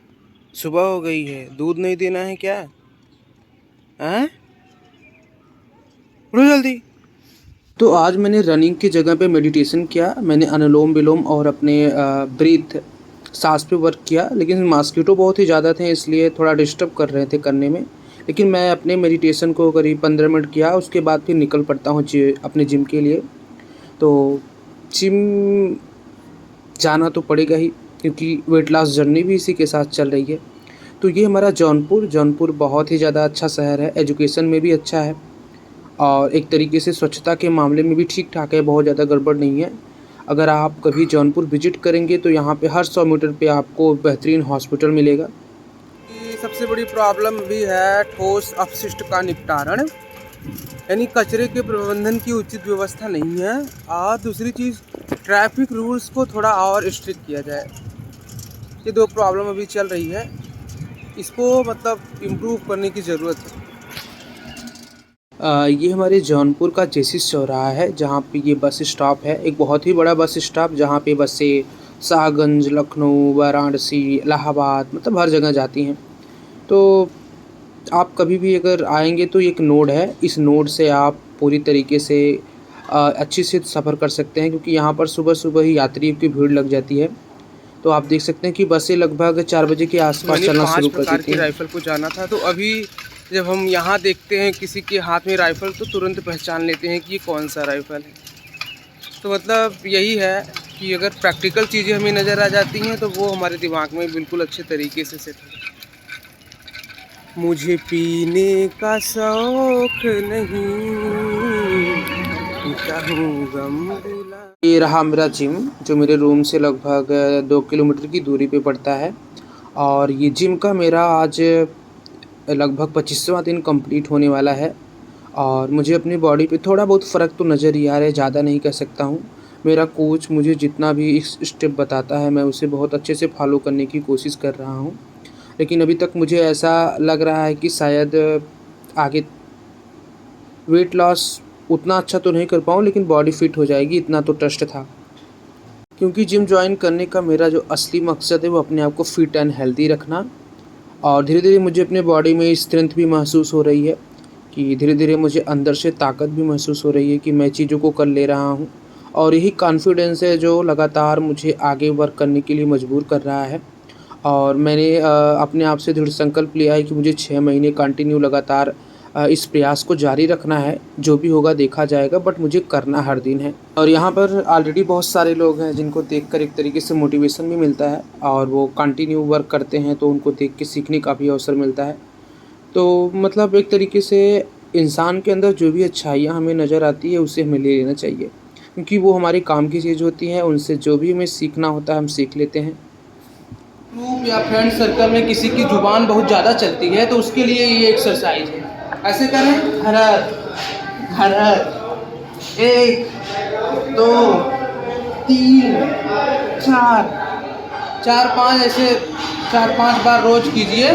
सुबह हो गई है, दूध नहीं देना है क्या? हैं? उठो जल्दी। तो आज मैंने रनिंग की जगह पे मेडिटेशन किया। मैंने अनुलोम विलोम और अपने ब्रीथ सांस पे वर्क किया, लेकिन मॉस्किटो बहुत ही ज़्यादा थे इसलिए थोड़ा डिस्टर्ब कर रहे थे करने में। लेकिन मैं अपने मेडिटेशन को करीब 15 मिनट किया, उसके बाद फिर निकल पड़ता हूँ अपने जिम के लिए। तो जिम जाना तो पड़ेगा ही, क्योंकि वेट लॉस जर्नी भी इसी के साथ चल रही है। तो ये हमारा जौनपुर बहुत ही ज़्यादा अच्छा शहर है, एजुकेशन में भी अच्छा है और एक तरीके से स्वच्छता के मामले में भी ठीक ठाक है, बहुत ज़्यादा गड़बड़ नहीं है। अगर आप कभी जौनपुर विजिट करेंगे तो यहाँ पे हर 100 मीटर पे आपको बेहतरीन हॉस्पिटल मिलेगा। सबसे बड़ी प्रॉब्लम भी है ठोस अपशिष्ट का निपटारण, यानी कचरे के प्रबंधन की उचित व्यवस्था नहीं है। और दूसरी चीज़, ट्रैफिक रूल्स को थोड़ा और स्ट्रिक्ट किया जाए। ये 2 प्रॉब्लम अभी चल रही है, इसको मतलब इम्प्रूव करने की ज़रूरत है। ये हमारे जौनपुर का जेसिस चौराहा है, जहाँ पे ये बस स्टॉप है, एक बहुत ही बड़ा बस स्टॉप जहाँ पे बसें शाहगंज, लखनऊ, वाराणसी, इलाहाबाद मतलब हर जगह जाती हैं। तो आप कभी भी अगर आएंगे तो एक नोड है, इस नोड से आप पूरी तरीके से अच्छी से सफ़र कर सकते हैं, क्योंकि यहाँ पर सुबह सुबह ही यात्रियों की भीड़ लग जाती है। तो आप देख सकते हैं कि बसें लगभग 4 बजे के आसपास चलना शुरू कर देती हैं। राइफ़ल को जाना था, तो अभी जब हम यहाँ देखते हैं किसी के हाथ में राइफ़ल तो तुरंत पहचान लेते हैं कि ये कौन सा राइफ़ल है। तो मतलब यही है कि अगर प्रैक्टिकल चीज़ें हमें नज़र आ जाती हैं तो वो हमारे दिमाग में बिल्कुल अच्छे तरीके से सेट हो। मुझे पीने का शौक नहीं, ये रहा मेरा जिम, जो मेरे रूम से लगभग 2 किलोमीटर की दूरी पे पड़ता है। और ये जिम का मेरा आज लगभग 25वां दिन कंप्लीट होने वाला है और मुझे अपनी बॉडी पे थोड़ा बहुत फ़र्क तो नज़र ही आ रहा है, ज़्यादा नहीं कह सकता हूँ। मेरा कोच मुझे जितना भी इस स्टेप बताता है मैं उसे बहुत अच्छे से फॉलो करने की कोशिश कर रहा हूँ, लेकिन अभी तक मुझे ऐसा लग रहा है कि शायद आगे वेट लॉस उतना अच्छा तो नहीं कर पाऊँ, लेकिन बॉडी फिट हो जाएगी, इतना तो ट्रस्ट था। क्योंकि जिम ज्वाइन करने का मेरा जो असली मकसद है वो अपने आप को फिट एंड हेल्दी रखना। और धीरे धीरे मुझे अपने बॉडी में स्ट्रेंथ भी महसूस हो रही है, कि धीरे धीरे मुझे अंदर से ताकत भी महसूस हो रही है कि मैं चीज़ों को कर ले रहा हूँ। और यही कॉन्फिडेंस है जो लगातार मुझे आगे वर्क करने के लिए मजबूर कर रहा है। और मैंने अपने आप से दृढ़ संकल्प लिया है कि मुझे 6 महीने कंटिन्यू लगातार इस प्रयास को जारी रखना है। जो भी होगा देखा जाएगा, बट मुझे करना हर दिन है। और यहाँ पर ऑलरेडी बहुत सारे लोग हैं जिनको देखकर एक तरीके से मोटिवेशन भी मिलता है और वो कंटिन्यू वर्क करते हैं, तो उनको देख के सीखने का भी अवसर मिलता है। तो मतलब एक तरीके से इंसान के अंदर जो भी अच्छाइयाँ हमें नज़र आती है उसे हमें ले लेना चाहिए, क्योंकि वो हमारे काम की चीज़ होती है। उनसे जो भी हमें सीखना होता है हम सीख लेते हैं। ग्रुप या फ्रेंड सर्कल में किसी की जुबान बहुत ज़्यादा चलती है तो उसके लिए ये एक्सरसाइज है। ऐसे करें, हरर हरर, 1 2 3 4 4-5 ऐसे 4-5 बार रोज कीजिए,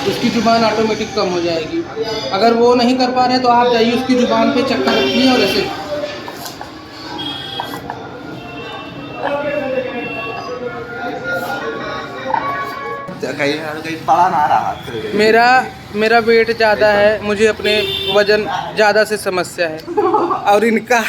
उसकी ज़ुबान ऑटोमेटिक कम हो जाएगी। अगर वो नहीं कर पा रहे तो आप जाइए उसकी ज़ुबान पे चक्कर रखिए और ऐसे कहीं पड़ा ना रहा। मेरा वेट ज़्यादा है, मुझे अपने वजन ज़्यादा से समस्या है। और इनका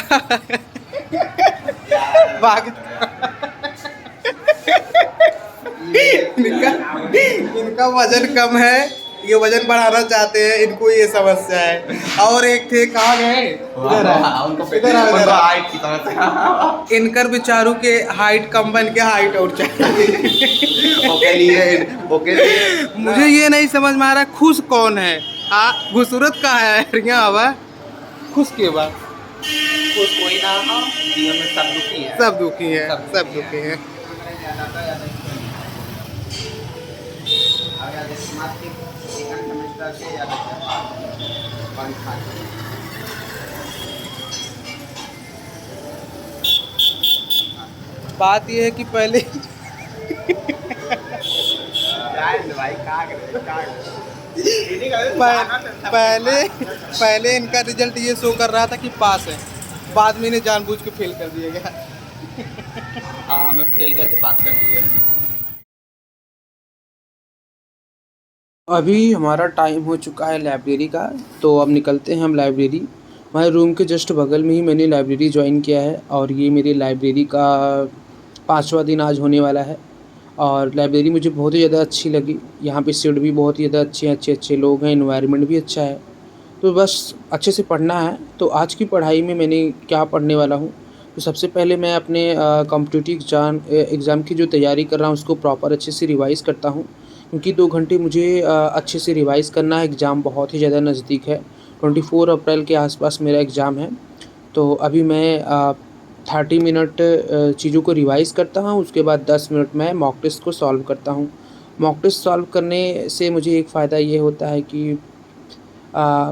इनका वजन कम है, ये वजन बढ़ाना चाहते हैं, इनको ये समस्या है। और एक थे कहाँ गए, इनकर बेचारों के हाइट कम बन के हाइट और चाहिए। मुझे ये नहीं समझ में आ रहा खुश कौन है। हाँ, खूबसूरत का है हवा, खुश के बाद खुश कोई ना हो, जीवन में सब दुखी है। सब दुखी है, सब दुखी है। बात यह है कि पहले पहले इनका रिजल्ट ये शो कर रहा था कि पास है, बाद में इन्हें जानबूझ के फेल कर दिया गया। हाँ, हमें फेल करके पास कर दिया। अभी हमारा टाइम हो चुका है लाइब्रेरी का, तो अब निकलते हैं हम लाइब्रेरी। हमारे रूम के जस्ट बगल में ही मैंने लाइब्रेरी ज्वाइन किया है और ये मेरी लाइब्रेरी का 5वां दिन आज होने वाला है। और लाइब्रेरी मुझे बहुत ही ज़्यादा अच्छी लगी। यहाँ पे सीट भी बहुत ही ज़्यादा अच्छे लोग हैं, एनवायरनमेंट भी अच्छा है, तो बस अच्छे से पढ़ना है। तो आज की पढ़ाई में मैंने क्या पढ़ने वाला हूँ, तो सबसे पहले मैं अपने कॉम्पिटिटिव एग्ज़ाम की जो तैयारी कर रहा हूँ उसको प्रॉपर अच्छे से रिवाइज़ करता हूँ, क्योंकि 2 घंटे मुझे अच्छे से रिवाइज़ करना है। एग्ज़ाम बहुत ही ज़्यादा नज़दीक है, 24 अप्रैल के आसपास मेरा एग्ज़ाम है। तो अभी मैं 30 मिनट चीज़ों को रिवाइज़ करता हूँ, उसके बाद 10 मिनट में मॉक टेस्ट को सॉल्व करता हूँ। मॉक टेस्ट सॉल्व करने से मुझे एक फ़ायदा ये होता है कि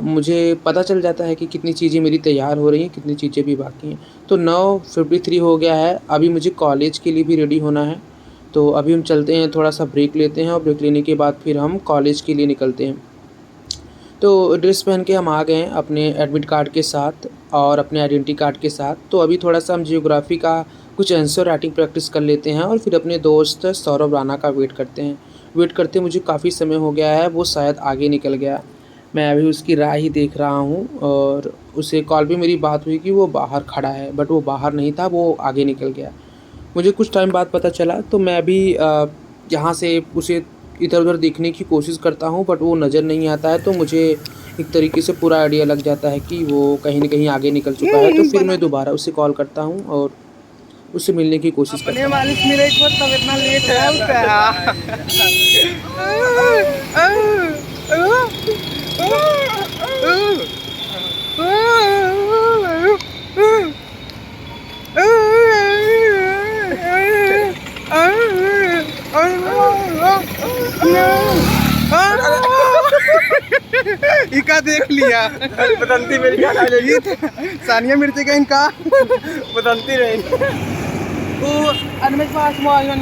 मुझे पता चल जाता है कि कितनी चीज़ें मेरी तैयार हो रही हैं, कितनी चीज़ें भी बाकी हैं। तो 9:53 हो गया है, अभी मुझे कॉलेज के लिए भी रेडी होना है। तो अभी हम चलते हैं, थोड़ा सा ब्रेक लेते हैं और ब्रेक लेने के बाद फिर हम कॉलेज के लिए निकलते हैं। तो ड्रेस पहन के हम आ गए हैं अपने एडमिट कार्ड के साथ और अपने आइडेंटिटी कार्ड के साथ। तो अभी थोड़ा सा हम जियोग्राफी का कुछ आंसर राइटिंग प्रैक्टिस कर लेते हैं और फिर अपने दोस्त सौरभ राणा का वेट करते हैं। वेट करते मुझे काफ़ी समय हो गया है, वो शायद आगे निकल गया। मैं अभी उसकी राह ही देख रहा हूँ और उससे कॉल पे मेरी बात हुई कि वो बाहर खड़ा है, बट वो बाहर नहीं था, वो आगे निकल गया। मुझे कुछ टाइम बाद पता चला, तो मैं अभी यहाँ से उसे इधर उधर देखने की कोशिश करता हूँ, बट वो नज़र नहीं आता है। तो मुझे एक तरीके से पूरा आइडिया लग जाता है कि वो कहीं न कहीं आगे निकल चुका है। तो फिर मैं दोबारा उसे कॉल करता हूँ और उससे मिलने की कोशिश करता हूँ। मालिक मेरा एक बार तब इतना लेट इका देख लिया बदलती मेरी क्या सानिया मिर्ची का इनका बदलती रही। ओ अनमेज पास mo ano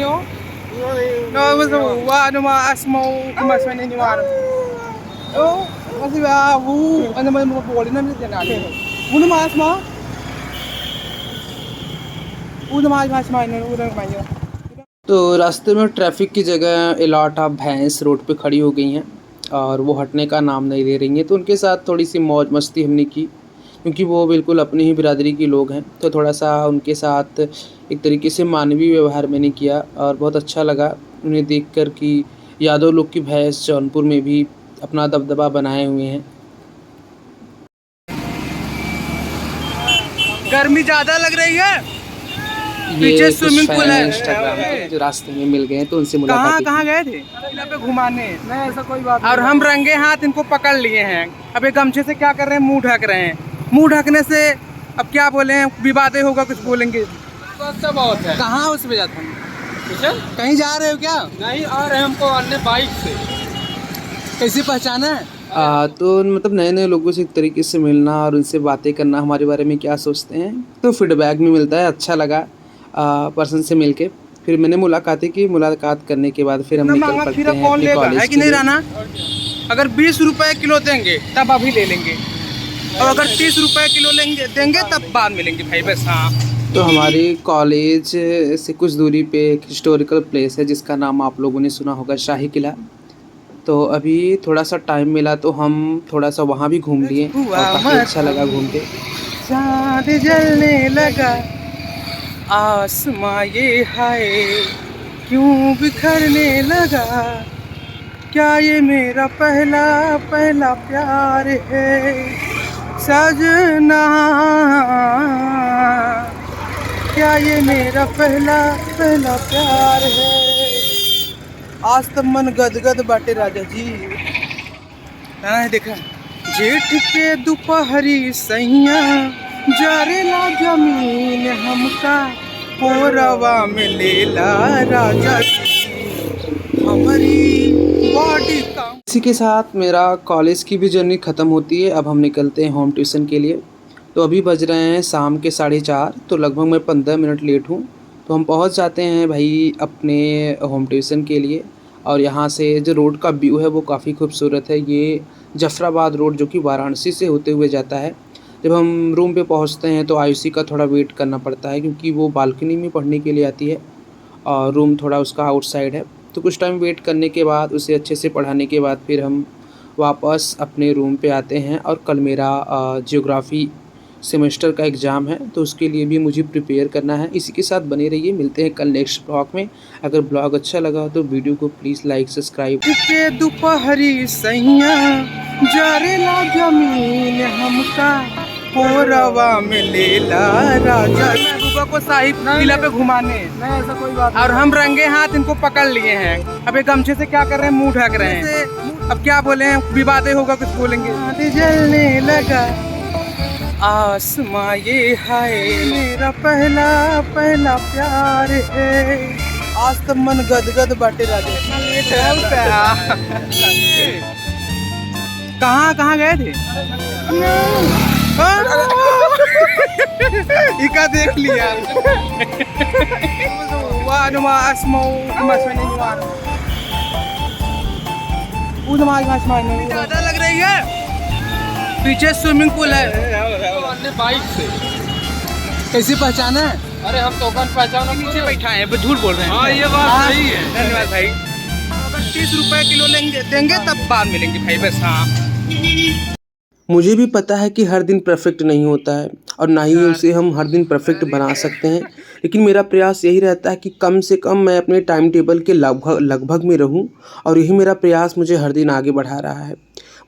no gusto wa ano maas mo mas maniniwala oh kasi ba ano man mo puli na din natin uno maas mo uno maas mo ano uno mayo। तो रास्ते में ट्रैफिक की जगह अलॉट ऑफ भैंस road पे खड़ी हो गई हैं और वो हटने का नाम नहीं ले रही हैं। तो उनके साथ थोड़ी सी मौज मस्ती हमने की, क्योंकि वो बिल्कुल अपनी ही बिरादरी के लोग हैं। तो थोड़ा सा उनके साथ एक तरीके से मानवीय व्यवहार मैंने किया और बहुत अच्छा लगा उन्हें देखकर कि यादव लोग की भैंस जौनपुर में भी अपना दबदबा बनाए हुए हैं। गर्मी ज़्यादा लग रही है, ये पीछे कुछ स्विमिंग पूल फैन है। इंस्टाग्राम पे जो रास्ते में मिल गए हैं, तो उनसे मुलाकात कहाँ गए थे पे घुमाने? नहीं ऐसा कोई बात और हम रंगे हाथ इनको पकड़ लिए हैं। अब ये गमछे से क्या कर रहे हैं, मुंह ढक रहे हैं। मुंह ढकने से अब क्या बोले, विवादे होगा, कुछ बोलेंगे तो अच्छा बहुत है। कहाँ उस पे जाता हूँ, कहीं जा रहे हो क्या? नहीं आ रहे, हमको अन्य बाइक से। कैसे पहचाना है? तो मतलब नए नए लोगों से एक तरीके से मिलना और उनसे बातें करना, हमारे बारे में क्या सोचते हैं, तो फीडबैक भी मिलता है। अच्छा लगा पर्सन से मिलके। फिर मैंने मुलाकातें की, मुलाकात करने के बाद फिर हम निकल पड़ते हैं अपने कॉलेज है कि नहीं रहना। अगर 20 रुपए किलो देंगे तब अभी ले लेंगे, और अगर 30 रुपए किलो देंगे तब बाद में लेंगे भाई, बस। हाँ तो हमारे कॉलेज से कुछ दूरी पे एक हिस्टोरिकल प्लेस है जिसका नाम आप लोगों ने सुना होगा, शाही किला। तो अभी थोड़ा सा टाइम मिला तो हम थोड़ा सा वहाँ भी घूम लिए और काफ़ी अच्छा लगा घूम के। चाँद जलने लगा, आसमां ये हाय क्यों बिखरने लगा, क्या ये मेरा पहला पहला प्यार है सजना, क्या ये मेरा पहला पहला प्यार है। आज तक मन गदगद बाटे राजा जी। हाँ देखा, जेठ के दोपहरी सैया जारेला जमीन हमका, पोरवा में लेला राजा जी हमारी बॉडी का। इसी के साथ मेरा कॉलेज की भी जर्नी ख़त्म होती है। अब हम निकलते हैं होम ट्यूशन के लिए। तो अभी बज रहे हैं शाम के 4:30, तो लगभग मैं 15 मिनट लेट हूँ। तो हम पहुँच जाते हैं भाई अपने होम ट्यूशन के लिए। और यहाँ से जो रोड का व्यू है वो काफ़ी खूबसूरत है। ये जफराबाद रोड जो कि वाराणसी से होते हुए जाता है। जब हम रूम पे पहुँचते हैं तो आयुषी का थोड़ा वेट करना पड़ता है क्योंकि वो बालकनी में पढ़ने के लिए आती है और रूम थोड़ा उसका आउटसाइड है। तो कुछ टाइम वेट करने के बाद, उसे अच्छे से पढ़ाने के बाद फिर हम वापस अपने रूम पे आते हैं। और कल मेरा ज्योग्राफ़ी सेमेस्टर का एग्ज़ाम है, तो उसके लिए भी मुझे प्रिपेयर करना है। इसी के साथ बने रहिए, मिलते हैं कल नेक्स्ट ब्लॉग में। अगर ब्लॉग अच्छा लगा तो वीडियो को प्लीज़ लाइक सब्सक्राइब। के दोपहरी सैया जारेला जमीन हमका, पोरवा में लेला राजा। सुबह को शाही किला पे घुमाने, नहीं ऐसा कोई बात, और हम रंगे हाथ इनको पकड़ लिए हैं। अब ये गमछे से क्या कर रहे हैं, मुंह ढक रहे हैं। अब क्या बोले, विवादे होगा, कुछ बोलेंगे। जलने लगा आसमां ये हाय मेरा पहला पहला प्यार है। आज तक मन गदगद बाटे राजा। कहाँ कहाँ गए थे? इका देख लिया। ज़्यादा लग रही है। पीछे स्विमिंग पूल है। बाइक से कैसे पहचाना है? अरे हम तो पहचाना, पीछे बैठा है, झूठ बोल रहे हैं। हाँ ये बात सही है। धन्यवाद भाई। अगर 30 रुपए किलो देंगे तब बाद मिलेंगे भाई, बस। हाँ, मुझे भी पता है कि हर दिन परफेक्ट नहीं होता है और ना ही उसे हम हर दिन परफेक्ट बना सकते हैं, लेकिन मेरा प्रयास यही रहता है कि कम से कम मैं अपने टाइम टेबल के लगभग में रहूं। और यही मेरा प्रयास मुझे हर दिन आगे बढ़ा रहा है।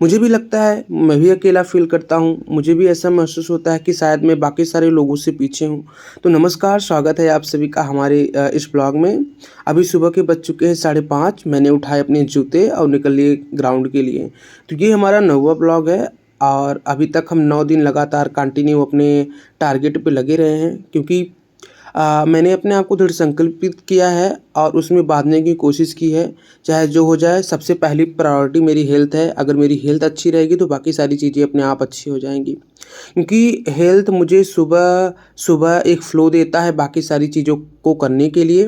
मुझे भी लगता है, मैं भी अकेला फील करता हूँ। मुझे भी ऐसा महसूस होता है कि शायद मैं बाकी सारे लोगों से पीछे हूँ। तो नमस्कार, स्वागत है आप सभी का हमारे इस ब्लॉग में। अभी सुबह के बज चुके हैं 5:30। मैंने उठाए अपने जूते और निकल लिए ग्राउंड के लिए। तो ये हमारा 9वां ब्लॉग है और अभी तक हम 9 दिन लगातार कंटिन्यू अपने टारगेट पे लगे रहे हैं, क्योंकि मैंने अपने आप को दृढ़ संकल्पित किया है और उसमें बांधने की कोशिश की है। चाहे जो हो जाए, सबसे पहली प्रायोरिटी मेरी हेल्थ है। अगर मेरी हेल्थ अच्छी रहेगी तो बाकी सारी चीज़ें अपने आप अच्छी हो जाएंगी, क्योंकि हेल्थ मुझे सुबह सुबह एक फ़्लो देता है बाकी सारी चीज़ों को करने के लिए।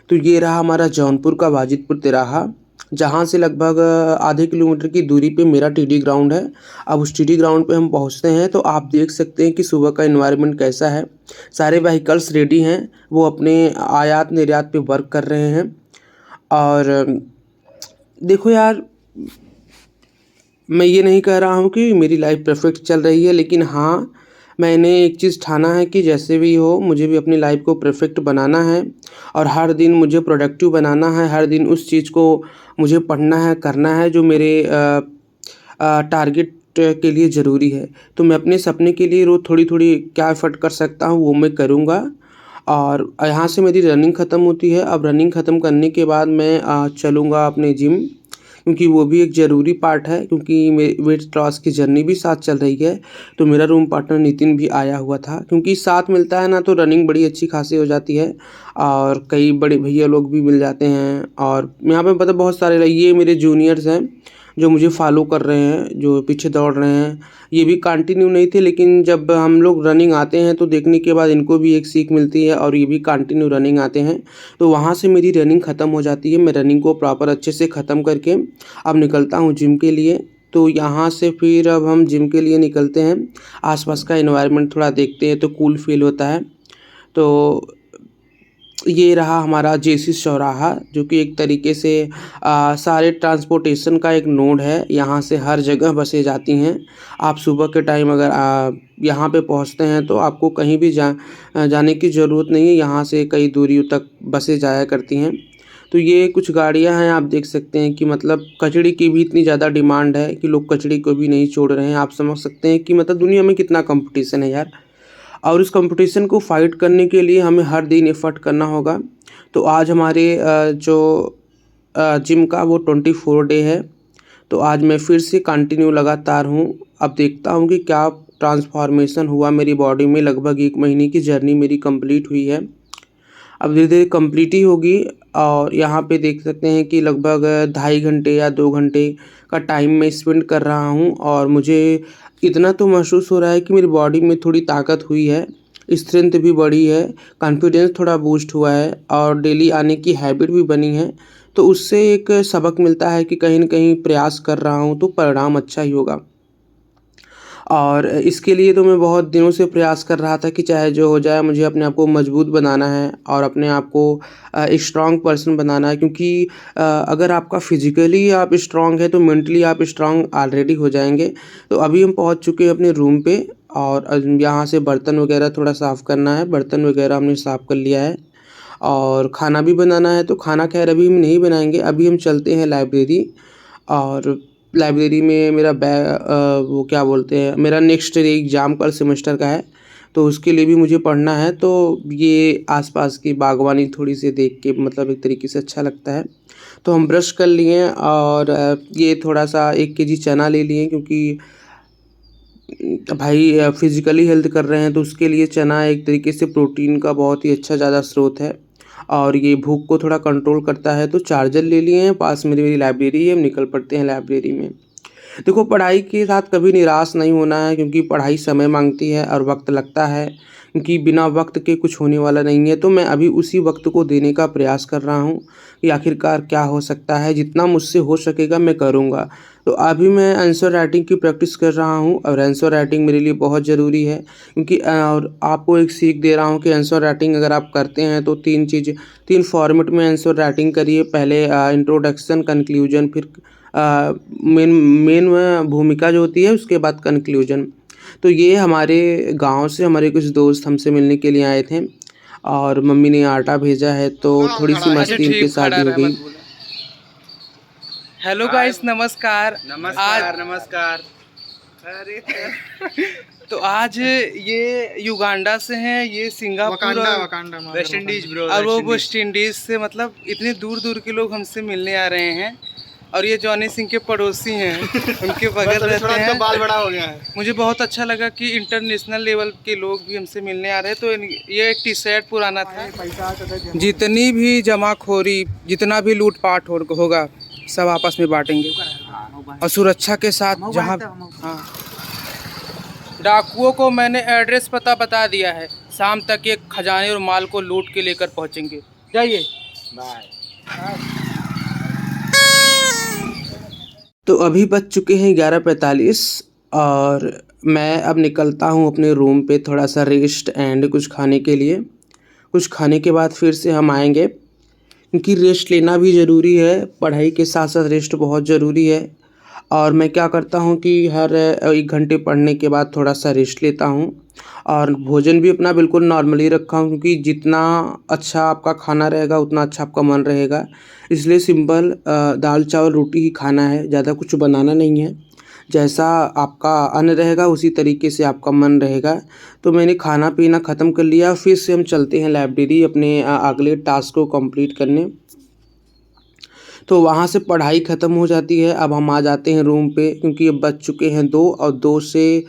तो ये रहा हमारा जौनपुर का वाजिदपुर तिराहा, जहाँ से लगभग आधे किलोमीटर की दूरी पे मेरा टीडी ग्राउंड है। अब उस टीडी ग्राउंड पे हम पहुँचते हैं तो आप देख सकते हैं कि सुबह का एनवायरनमेंट कैसा है। सारे व्हीकल्स रेडी हैं, वो अपने आयात निर्यात पे वर्क कर रहे हैं। और देखो यार, मैं ये नहीं कह रहा हूँ कि मेरी लाइफ परफेक्ट चल रही है, लेकिन हाँ, मैंने एक चीज़ ठाना है कि जैसे भी हो मुझे भी अपनी लाइफ को परफेक्ट बनाना है और हर दिन मुझे प्रोडक्टिव बनाना है। हर दिन उस चीज़ को मुझे पढ़ना है, करना है जो मेरे टारगेट के लिए ज़रूरी है। तो मैं अपने सपने के लिए रोज़ थोड़ी थोड़ी क्या एफर्ट कर सकता हूँ वो मैं करूँगा। और यहाँ से मेरी रनिंग ख़त्म होती है। अब रनिंग ख़त्म करने के बाद मैं चलूँगा अपने जिम, क्योंकि वो भी एक ज़रूरी पार्ट है, क्योंकि मेरी वेट लॉस की जर्नी भी साथ चल रही है। तो मेरा रूम पार्टनर नितिन भी आया हुआ था, क्योंकि साथ मिलता है ना तो रनिंग बड़ी अच्छी खासी हो जाती है और कई बड़े भैया लोग भी मिल जाते हैं। और यहाँ पे पता बहुत सारे ये मेरे जूनियर्स हैं जो मुझे फॉलो कर रहे हैं, जो पीछे दौड़ रहे हैं। ये भी कंटिन्यू नहीं थे, लेकिन जब हम लोग रनिंग आते हैं तो देखने के बाद इनको भी एक सीख मिलती है और ये भी कंटिन्यू रनिंग आते हैं। तो वहाँ से मेरी रनिंग ख़त्म हो जाती है। मैं रनिंग को प्रॉपर अच्छे से ख़त्म करके अब निकलता हूँ जिम के लिए। तो यहाँ से फिर अब हम जिम के लिए निकलते हैं। आसपास का एनवायरनमेंट थोड़ा देखते हैं तो कूल फील होता है। तो ये रहा हमारा जेसी चौराहा, जो कि एक तरीके से सारे ट्रांसपोर्टेशन का एक नोड है। यहाँ से हर जगह बसें जाती हैं। आप सुबह के टाइम अगर यहाँ पे पहुँचते हैं तो आपको कहीं भी जाने की ज़रूरत नहीं है। यहाँ से कई दूरियों तक बसें जाया करती हैं। तो ये कुछ गाड़ियाँ हैं, आप देख सकते हैं कि मतलब कचड़े की भी इतनी ज़्यादा डिमांड है कि लोग कचड़े को भी नहीं छोड़ रहे हैं। आप समझ सकते हैं कि मतलब दुनिया में कितना कंपटीशन है यार, और इस कंपटीशन को फाइट करने के लिए हमें हर दिन एफर्ट करना होगा। तो आज हमारे जो जिम का वो 24 डे है, तो आज मैं फिर से कंटिन्यू लगातार हूँ। अब देखता हूँ कि क्या ट्रांसफॉर्मेशन हुआ मेरी बॉडी में। लगभग 1 महीने की जर्नी मेरी कंप्लीट हुई है, अब धीरे धीरे कंप्लीट ही होगी। और यहाँ पे देख सकते हैं कि लगभग 2.5 घंटे या 2 घंटे का टाइम मैं स्पेंड कर रहा हूँ, और मुझे इतना तो महसूस हो रहा है कि मेरी बॉडी में थोड़ी ताकत हुई है, स्ट्रेंथ भी बढ़ी है, कॉन्फिडेंस थोड़ा बूस्ट हुआ है, और डेली आने की हैबिट भी बनी है। तो उससे एक सबक मिलता है कि कहीं न कहीं प्रयास कर रहा हूँ तो परिणाम अच्छा ही होगा। और इसके लिए तो मैं बहुत दिनों से प्रयास कर रहा था कि चाहे जो हो जाए, मुझे अपने आप को मजबूत बनाना है और अपने आप को एक स्ट्रॉन्ग पर्सन बनाना है। क्योंकि अगर आपका फिजिकली आप स्ट्रॉन्ग है तो मेंटली आप स्ट्रॉन्ग ऑलरेडी हो जाएंगे। तो अभी हम पहुंच चुके हैं अपने रूम पे, और यहाँ से बर्तन वगैरह थोड़ा साफ़ करना है। बर्तन वगैरह हमने साफ़ कर लिया है, और खाना भी बनाना है। तो खाना खैर अभी हम नहीं बनाएंगे, अभी हम चलते हैं लाइब्रेरी। और लाइब्रेरी में मेरा वो क्या बोलते हैं, मेरा नेक्स्ट एग्ज़ाम कल सेमेस्टर का है, तो उसके लिए भी मुझे पढ़ना है। तो ये आसपास की बागवानी थोड़ी सी देख के मतलब एक तरीके से अच्छा लगता है। तो हम ब्रश कर लिए, और ये थोड़ा सा 1 केजी चना ले लिए, क्योंकि भाई फिज़िकली हेल्थ कर रहे हैं तो उसके लिए चना एक तरीके से प्रोटीन का बहुत ही अच्छा ज़्यादा स्रोत है, और ये भूख को थोड़ा कंट्रोल करता है। तो चार्जर ले लिए हैं, पास में मेरी लाइब्रेरी है, हम निकल पड़ते हैं लाइब्रेरी में। देखो, पढ़ाई के साथ कभी निराश नहीं होना है, क्योंकि पढ़ाई समय मांगती है और वक्त लगता है, क्योंकि बिना वक्त के कुछ होने वाला नहीं है। तो मैं अभी उसी वक्त को देने का प्रयास कर रहा हूँ कि आखिरकार क्या हो सकता है। जितना मुझसे हो सकेगा मैं करूँगा। तो अभी मैं आंसर राइटिंग की प्रैक्टिस कर रहा हूँ, और आंसर राइटिंग मेरे लिए बहुत ज़रूरी है, क्योंकि और आपको एक सीख दे रहा हूँ कि आंसर राइटिंग अगर आप करते हैं तो 3 फॉर्मेट में आंसर राइटिंग करिए। पहले इंट्रोडक्शन, कंक्लूजन, फिर मेन भूमिका जो होती है, उसके बाद कंक्लूजन। तो ये हमारे गांव से हमारे कुछ दोस्त हमसे मिलने के लिए आए थे, और मम्मी ने आटा भेजा है, तो थोड़ी सी मस्ती इनके साथ भी हो गई। हेलो गाइस, नमस्कार। नमस्कार नमस्कार। अरे तो आज ये युगांडा से हैं, ये सिंगापुर और वेस्ट इंडीज ब्रो। और वो वेस्ट इंडीज से, मतलब इतने दूर दूर के लोग हमसे मिलने आ रहे हैं। और ये जॉनी सिंह के पड़ोसी हैं, उनके बगल रहते हैं। बाल बड़ा हो गया है। मुझे बहुत अच्छा लगा कि इंटरनेशनल लेवल के लोग भी हमसे मिलने आ रहे हैं। तो ये एक टी शर्ट पुराना था। जितनी भी जमाखोरी, जितना भी लूटपाट होगा, सब आपस में बांटेंगे, और सुरक्षा के साथ। जहाँ हाँ, डाकुओं को मैंने एड्रेस पता बता दिया है, शाम तक ये खजाने और माल को लूट के लेकर पहुँचेंगे। जाइए। तो अभी बज चुके हैं 11:45, और मैं अब निकलता हूँ अपने रूम पे थोड़ा सा रेस्ट एंड कुछ खाने के लिए। कुछ खाने के बाद फिर से हम आएंगे, क्योंकि रेस्ट लेना भी ज़रूरी है। पढ़ाई के साथ साथ रेस्ट बहुत ज़रूरी है। और मैं क्या करता हूँ कि हर 1 घंटे पढ़ने के बाद थोड़ा सा रेस्ट लेता हूँ, और भोजन भी अपना बिल्कुल नॉर्मली रखा हूँ, क्योंकि जितना अच्छा आपका खाना रहेगा उतना अच्छा आपका मन रहेगा। इसलिए सिंपल दाल चावल रोटी ही खाना है, ज़्यादा कुछ बनाना नहीं है। जैसा आपका अन्न रहेगा उसी तरीके से आपका मन रहेगा। तो मैंने खाना पीना ख़त्म कर लिया, फिर से हम चलते हैं लाइब्रेरी अपने अगले टास्क को कंप्लीट करने। तो वहाँ से पढ़ाई ख़त्म हो जाती है। अब हम आ जाते हैं रूम पे, क्योंकि अब बज चुके हैं 2, और 2 से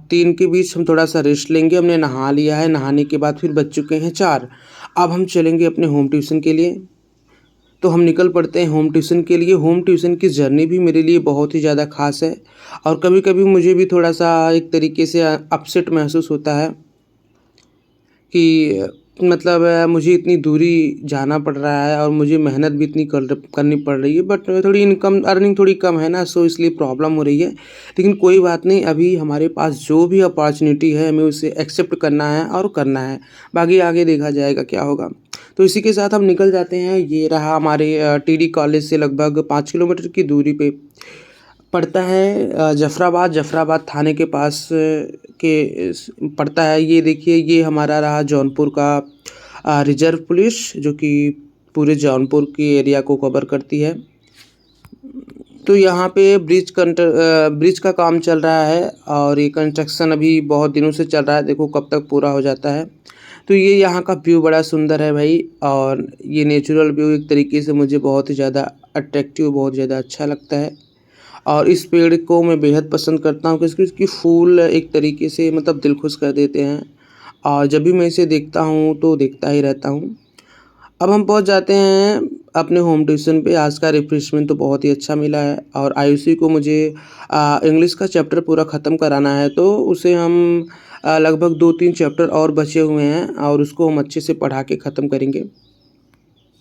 3 के बीच हम थोड़ा सा रेस्ट लेंगे। हमने नहा लिया है, नहाने के बाद फिर बज चुके हैं 4। अब हम चलेंगे अपने होम ट्यूशन के लिए। तो हम निकल पड़ते हैं होम ट्यूशन के लिए। होम ट्यूशन की जर्नी भी मेरे लिए बहुत ही ज़्यादा ख़ास है, और कभी कभी मुझे भी थोड़ा सा एक तरीके से अपसेट महसूस होता है कि मतलब मुझे इतनी दूरी जाना पड़ रहा है और मुझे मेहनत भी इतनी करनी पड़ रही है, बट थोड़ी इनकम अर्निंग थोड़ी कम है ना, सो इसलिए प्रॉब्लम हो रही है। लेकिन कोई बात नहीं, अभी हमारे पास जो भी अपॉर्चुनिटी है हमें उसे एक्सेप्ट करना है और करना है, बाकी आगे देखा जाएगा क्या होगा। तो इसी के साथ हम निकल जाते हैं। ये रहा हमारे टीडी कॉलेज से लगभग 5 किलोमीटर की दूरी पे पड़ता है जफराबाद थाने के पास पड़ता है। ये देखिए, ये हमारा रहा जौनपुर का रिजर्व पुलिस, जो कि पूरे जौनपुर की एरिया को कवर करती है। तो यहाँ पे ब्रिज का काम चल रहा है और ये कंस्ट्रक्शन अभी बहुत दिनों से चल रहा है, देखो कब तक पूरा हो जाता है। तो ये यहाँ का व्यू बड़ा सुंदर है भाई, और ये नेचुरल व्यू एक तरीके से मुझे बहुत ही ज़्यादा अट्रैक्टिव, बहुत ज़्यादा अच्छा लगता है। और इस पेड़ को मैं बेहद पसंद करता हूँ क्योंकि इसकी फूल एक तरीके से मतलब दिल खुश कर देते हैं, और जब भी मैं इसे देखता हूँ तो देखता ही रहता हूँ। अब हम पहुँच जाते हैं अपने होम ट्यूशन पे। आज का रिफ्रेशमेंट तो बहुत ही अच्छा मिला है, और आयुषी को मुझे इंग्लिश का चैप्टर पूरा ख़त्म कराना है, तो उसे हम लगभग 2-3 चैप्टर और बचे हुए हैं और उसको हम अच्छे से पढ़ा के ख़त्म करेंगे।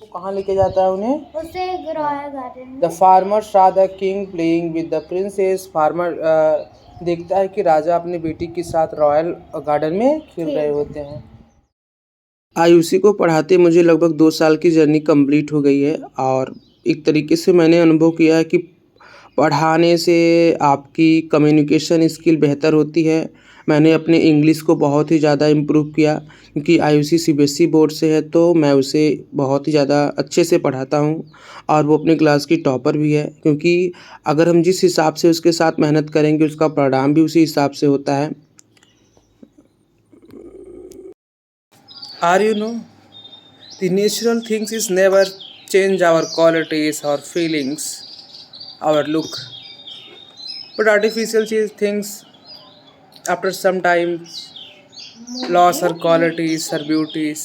कहाँ लेके जाता है उन्हें? उसे royal garden the farmer saw the king playing with the princess. Farmer देखता है कि राजा अपनी बेटी के साथ रॉयल गार्डन में खेल रहे होते हैं। आयुषी को पढ़ाते मुझे लगभग 2 साल की जर्नी कंप्लीट हो गई है, और एक तरीके से मैंने अनुभव किया है कि पढ़ाने से आपकी कम्युनिकेशन स्किल बेहतर होती है। मैंने अपने इंग्लिश को बहुत ही ज़्यादा इम्प्रूव किया, क्योंकि आयुषी सीबीएसई बोर्ड से है, तो मैं उसे बहुत ही ज़्यादा अच्छे से पढ़ाता हूँ, और वो अपनी क्लास की टॉपर भी है। क्योंकि अगर हम जिस हिसाब से उसके साथ मेहनत करेंगे, उसका परिणाम भी उसी हिसाब से होता है। Are you know, the natural things is never change our qualities or feelings, our look, but artificial things after some time loss her qualities, her beauties.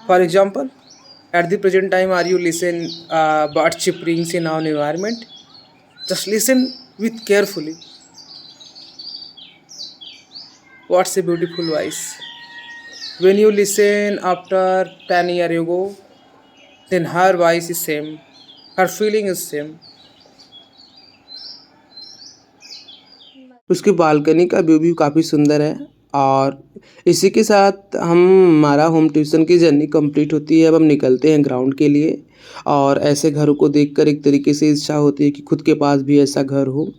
For example, at the present time, are you listen bird chirpings in our environment? Just listen with carefully. What's a beautiful voice? When you listen after 10 years ago, then her voice is same, her feeling is same. उसकी balcony का view भी काफ़ी सुंदर है। और इसी के साथ हमारा होम ट्यूशन की जर्नी कंप्लीट होती है। अब हम निकलते हैं ग्राउंड के लिए, और ऐसे घरों को देखकर एक तरीके से इच्छा होती है कि खुद के पास भी ऐसा घर हो।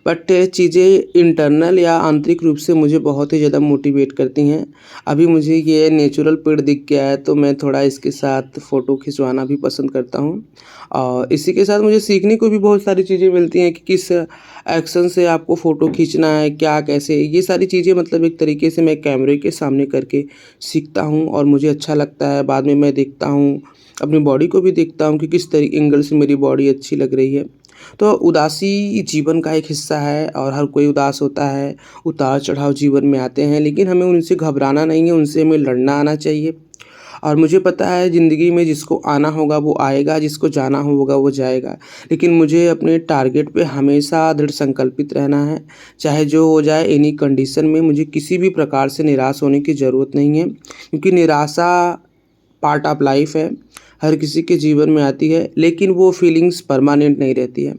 बट चीज़ें इंटरनल या आंतरिक रूप से मुझे बहुत ही ज़्यादा मोटिवेट करती हैं। अभी मुझे ये नेचुरल पेड़ दिख गया है, तो मैं थोड़ा इसके साथ फ़ोटो खिंचवाना भी पसंद करता हूँ। और इसी के साथ मुझे सीखने को भी बहुत सारी चीज़ें मिलती हैं कि किस एक्शन से आपको फ़ोटो खींचना है, क्या कैसे, ये सारी चीज़ें मतलब एक तरीके से मैं कैमरे के सामने करके सीखता हूँ, और मुझे अच्छा लगता है। बाद में मैं देखता हूँ, अपनी बॉडी को भी देखता हूँ कि किस एंगल से मेरी बॉडी अच्छी लग रही है। तो उदासी जीवन का एक हिस्सा है, और हर कोई उदास होता है, उतार चढ़ाव जीवन में आते हैं, लेकिन हमें उनसे घबराना नहीं है, उनसे हमें लड़ना आना चाहिए। और मुझे पता है ज़िंदगी में जिसको आना होगा वो आएगा, जिसको जाना होगा वो जाएगा, लेकिन मुझे अपने टारगेट पे हमेशा दृढ़ संकल्पित रहना है। चाहे जो हो जाए, एनी कंडीशन में मुझे किसी भी प्रकार से निराश होने की ज़रूरत नहीं है, क्योंकि निराशा पार्ट ऑफ लाइफ है, हर किसी के जीवन में आती है, लेकिन वो फीलिंग्स परमानेंट नहीं रहती है।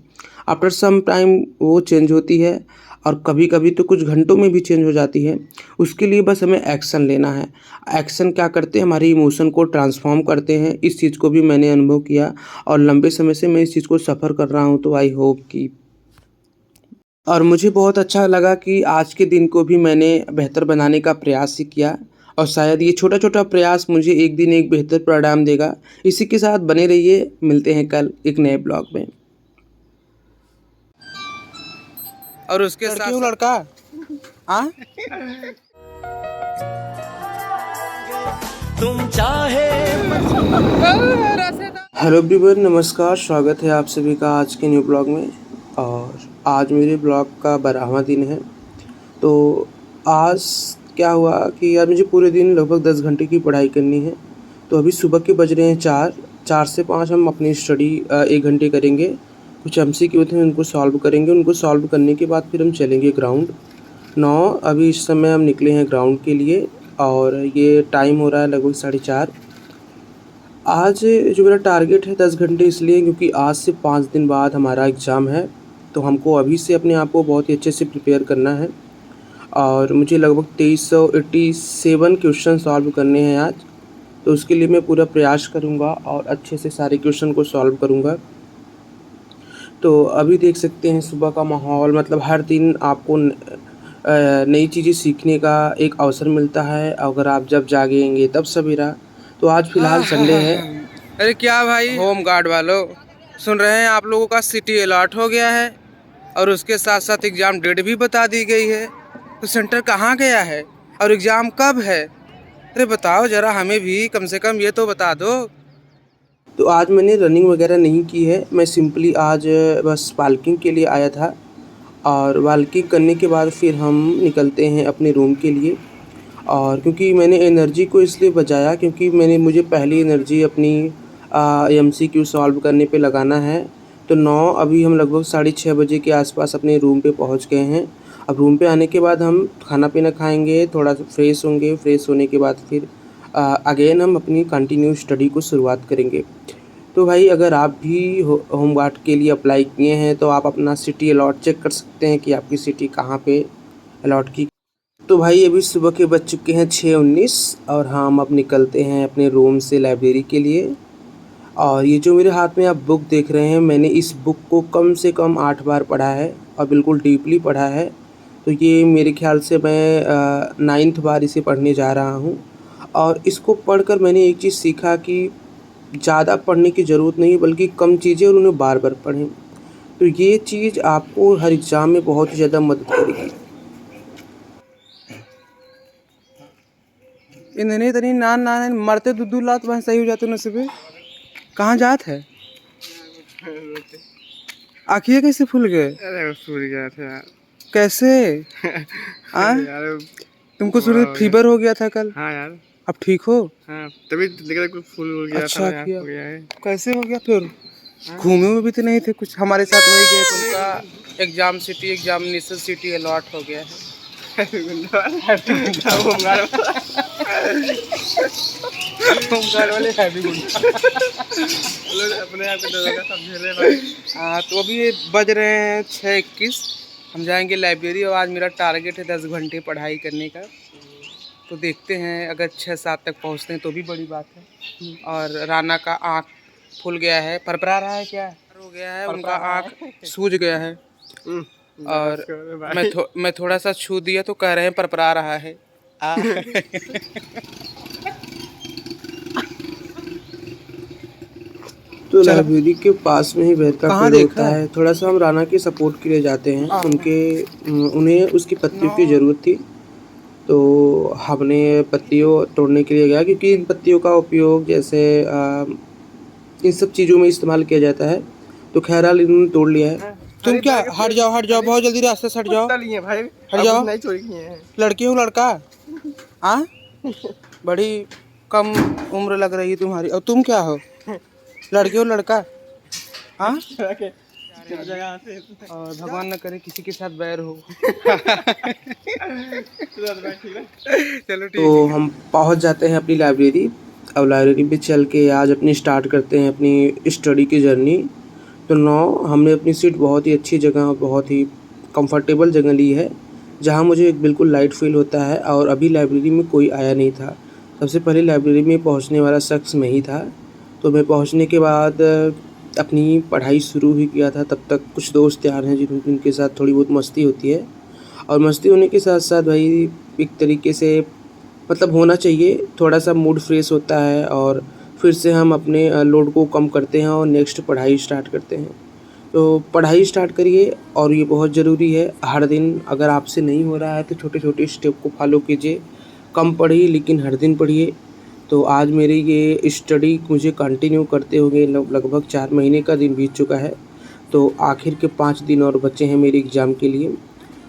आफ्टर सम टाइम वो चेंज होती है, और कभी कभी तो कुछ घंटों में भी चेंज हो जाती है। उसके लिए बस हमें एक्शन लेना है। एक्शन क्या करते हैं, हमारी इमोशन को ट्रांसफॉर्म करते हैं। इस चीज़ को भी मैंने अनुभव किया, और लंबे समय से मैं इस चीज़ को सफ़र कर रहा हूँ। तो आई होप कि, और मुझे बहुत अच्छा लगा कि आज के दिन को भी मैंने बेहतर बनाने का प्रयास ही किया, और शायद ये छोटा छोटा प्रयास मुझे एक दिन एक बेहतर परिणाम देगा। इसी के साथ बने रहिए, मिलते हैं कल एक नए ब्लॉग में। और उसके साथ क्यों लड़का? हाँ, तुम चाहे हेलो एवरीवन, नमस्कार, स्वागत है आप सभी का आज के न्यू ब्लॉग में। और आज मेरे ब्लॉग का 12वां दिन है। तो आज क्या हुआ कि यार मुझे पूरे दिन लगभग 10 घंटे की पढ़ाई करनी है। तो अभी सुबह के बज रहे हैं 4 से 5 हम अपनी स्टडी 1 घंटे करेंगे। कुछ एमसीक्यू होते हैं, उनको सॉल्व करेंगे। उनको सॉल्व करने के बाद फिर हम चलेंगे ग्राउंड। अभी इस समय हम निकले हैं ग्राउंड के लिए, और ये टाइम हो रहा है लगभग 4:30। आज जो मेरा टारगेट है 10 घंटे इसलिए क्योंकि आज से 5 दिन बाद हमारा एग्ज़ाम है, तो हमको अभी से अपने आप को बहुत ही अच्छे से प्रिपेयर करना है। और मुझे लगभग 2387 क्वेश्चन सॉल्व करने हैं आज, तो उसके लिए मैं पूरा प्रयास करूँगा और अच्छे से सारे क्वेश्चन को सॉल्व करूँगा। तो अभी देख सकते हैं सुबह का माहौल, मतलब हर दिन आपको नई चीज़ें सीखने का एक अवसर मिलता है अगर आप जब जागेंगे तब सवेरा। तो आज फ़िलहाल संडे है। अरे क्या भाई होम गार्ड वालों, सुन रहे हैं आप लोगों का सिटी अलॉट हो गया है और उसके साथ साथ एग्ज़ाम डेट भी बता दी गई है। तो सेंटर कहाँ गया है और एग्ज़ाम कब है? अरे बताओ ज़रा, हमें भी कम से कम ये तो बता दो। तो आज मैंने रनिंग वगैरह नहीं की है, मैं सिंपली आज बस वाकिंग के लिए आया था और वाकिंग करने के बाद फिर हम निकलते हैं अपने रूम के लिए। और क्योंकि मैंने एनर्जी को इसलिए बचाया क्योंकि मुझे पहली एनर्जी अपनी MCQ सॉल्व करने पे लगाना है। तो अभी हम लगभग 6:30 बजे के आसपास अपने रूम पे पहुंच गए हैं। अब रूम पे आने के बाद हम खाना पीना खाएंगे, थोड़ा सा फ्रेश होंगे, फ्रेश होने के बाद फिर अगेन हम अपनी कंटिन्यू स्टडी को शुरुआत करेंगे। तो भाई अगर आप भी होम गार्ड के लिए अप्लाई किए हैं तो आप अपना सिटी अलॉट चेक कर सकते हैं कि आपकी सिटी कहाँ पे अलॉट की। तो भाई अभी सुबह के बज चुके हैं 6:19 और हम अब निकलते हैं अपने रूम से लाइब्रेरी के लिए। और ये जो मेरे हाथ में आप बुक देख रहे हैं, मैंने इस बुक को कम से कम 8 बार पढ़ा है और बिल्कुल डीपली पढ़ा है। तो ये मेरे ख्याल से मैं 9th बार इसे पढ़ने जा रहा हूँ। और इसको पढ़कर मैंने एक चीज़ सीखा कि ज़्यादा पढ़ने की ज़रूरत नहीं बल्कि कम चीज़ें और उन्हें बार बार पढ़ें। तो ये चीज़ आपको हर एग्ज़ाम में बहुत ही ज़्यादा मदद करेगी। इन्हें तनी नान मरते दूध लात वहाँ सही हो जाते नसीबे। कहाँ जात है? आँखियाँ कैसे फूल गए? अरे सूर्य गया था यार। कैसे? यार तुमको सूर्य फीवर हो गया था कल? हाँ यार। अब ठीक हो? हाँ तभी लेकर कुछ फूल हो गया अच्छा था किया। हो गया है। कैसे हो गया फिर? घूमे में भी तो नहीं थे कुछ, हमारे साथ वही गए। तुमका एग्जामिनेशन सिटी अलॉट हो गया है। होमगार्ड वाले हैवी गुंडा अपने आप को समझे भाई। तो अभी ये बज रहे हैं 6:21। हम जाएंगे लाइब्रेरी और आज मेरा टारगेट है 10 घंटे पढ़ाई करने का। तो देखते हैं, अगर 6-7 तक पहुंचते हैं तो भी बड़ी बात है। और राना का आँख फूल गया है, परपरा रहा है, क्या हो गया है, उनका आँख सूज गया है। और मैं थोड़ा सा छू दिया तो कह रहे हैं परपरा रहा है। तो लाइब्रेरी के पास में ही बैठ का कहाँ पेड़ देखा होता है। थोड़ा सा हम राना के सपोर्ट के लिए जाते हैं, उन्हें उसकी पत्तियों की ज़रूरत थी तो हमने पत्तियों तोड़ने के लिए गया क्योंकि इन पत्तियों का उपयोग जैसे इन सब चीज़ों में इस्तेमाल किया जाता है। तो खैरहाल इन्होंने तोड़ लिया है। तुम क्या, हट जाओ, बहुत जल्दी रास्ते से हट जाओ, भाई हट जाओ। नहीं चोरी किए हैं। लड़की हो लड़का? हाँ, बड़ी कम उम्र लग रही है तुम्हारी। और तुम क्या हो, लड़की हो लड़का? हाँ, और भगवान न करे किसी के साथ बैर हो। चलो ठीक। तो हम पहुंच जाते हैं अपनी लाइब्रेरी। अब लाइब्रेरी पे चल के आज अपनी स्टार्ट करते हैं अपनी स्टडी की जर्नी। तो हमने अपनी सीट बहुत ही अच्छी जगह, बहुत ही कंफर्टेबल जगह ली है जहां मुझे एक बिल्कुल लाइट फील होता है। और अभी लाइब्रेरी में कोई आया नहीं था। सबसे पहले लाइब्रेरी में पहुंचने वाला शख्स मैं ही था। तो मैं पहुंचने के बाद अपनी पढ़ाई शुरू ही किया था। तब तक कुछ दोस्त यार हैं जिनके साथ थोड़ी बहुत मस्ती होती है। और मस्ती होने के साथ साथ भाई एक तरीके से मतलब होना चाहिए, थोड़ा सा मूड फ्रेश होता है और फिर से हम अपने लोड को कम करते हैं और नेक्स्ट पढ़ाई स्टार्ट करते हैं। तो पढ़ाई स्टार्ट करिए और ये बहुत ज़रूरी है। हर दिन अगर आपसे नहीं हो रहा है तो छोटे छोटे स्टेप को फॉलो कीजिए। कम पढ़िए लेकिन हर दिन पढ़िए। तो आज मेरी ये स्टडी मुझे कंटिन्यू करते हुए लगभग 4 महीने का दिन बीत चुका है। तो आखिर के 5 दिन और बचे हैं मेरे एग्ज़ाम के लिए।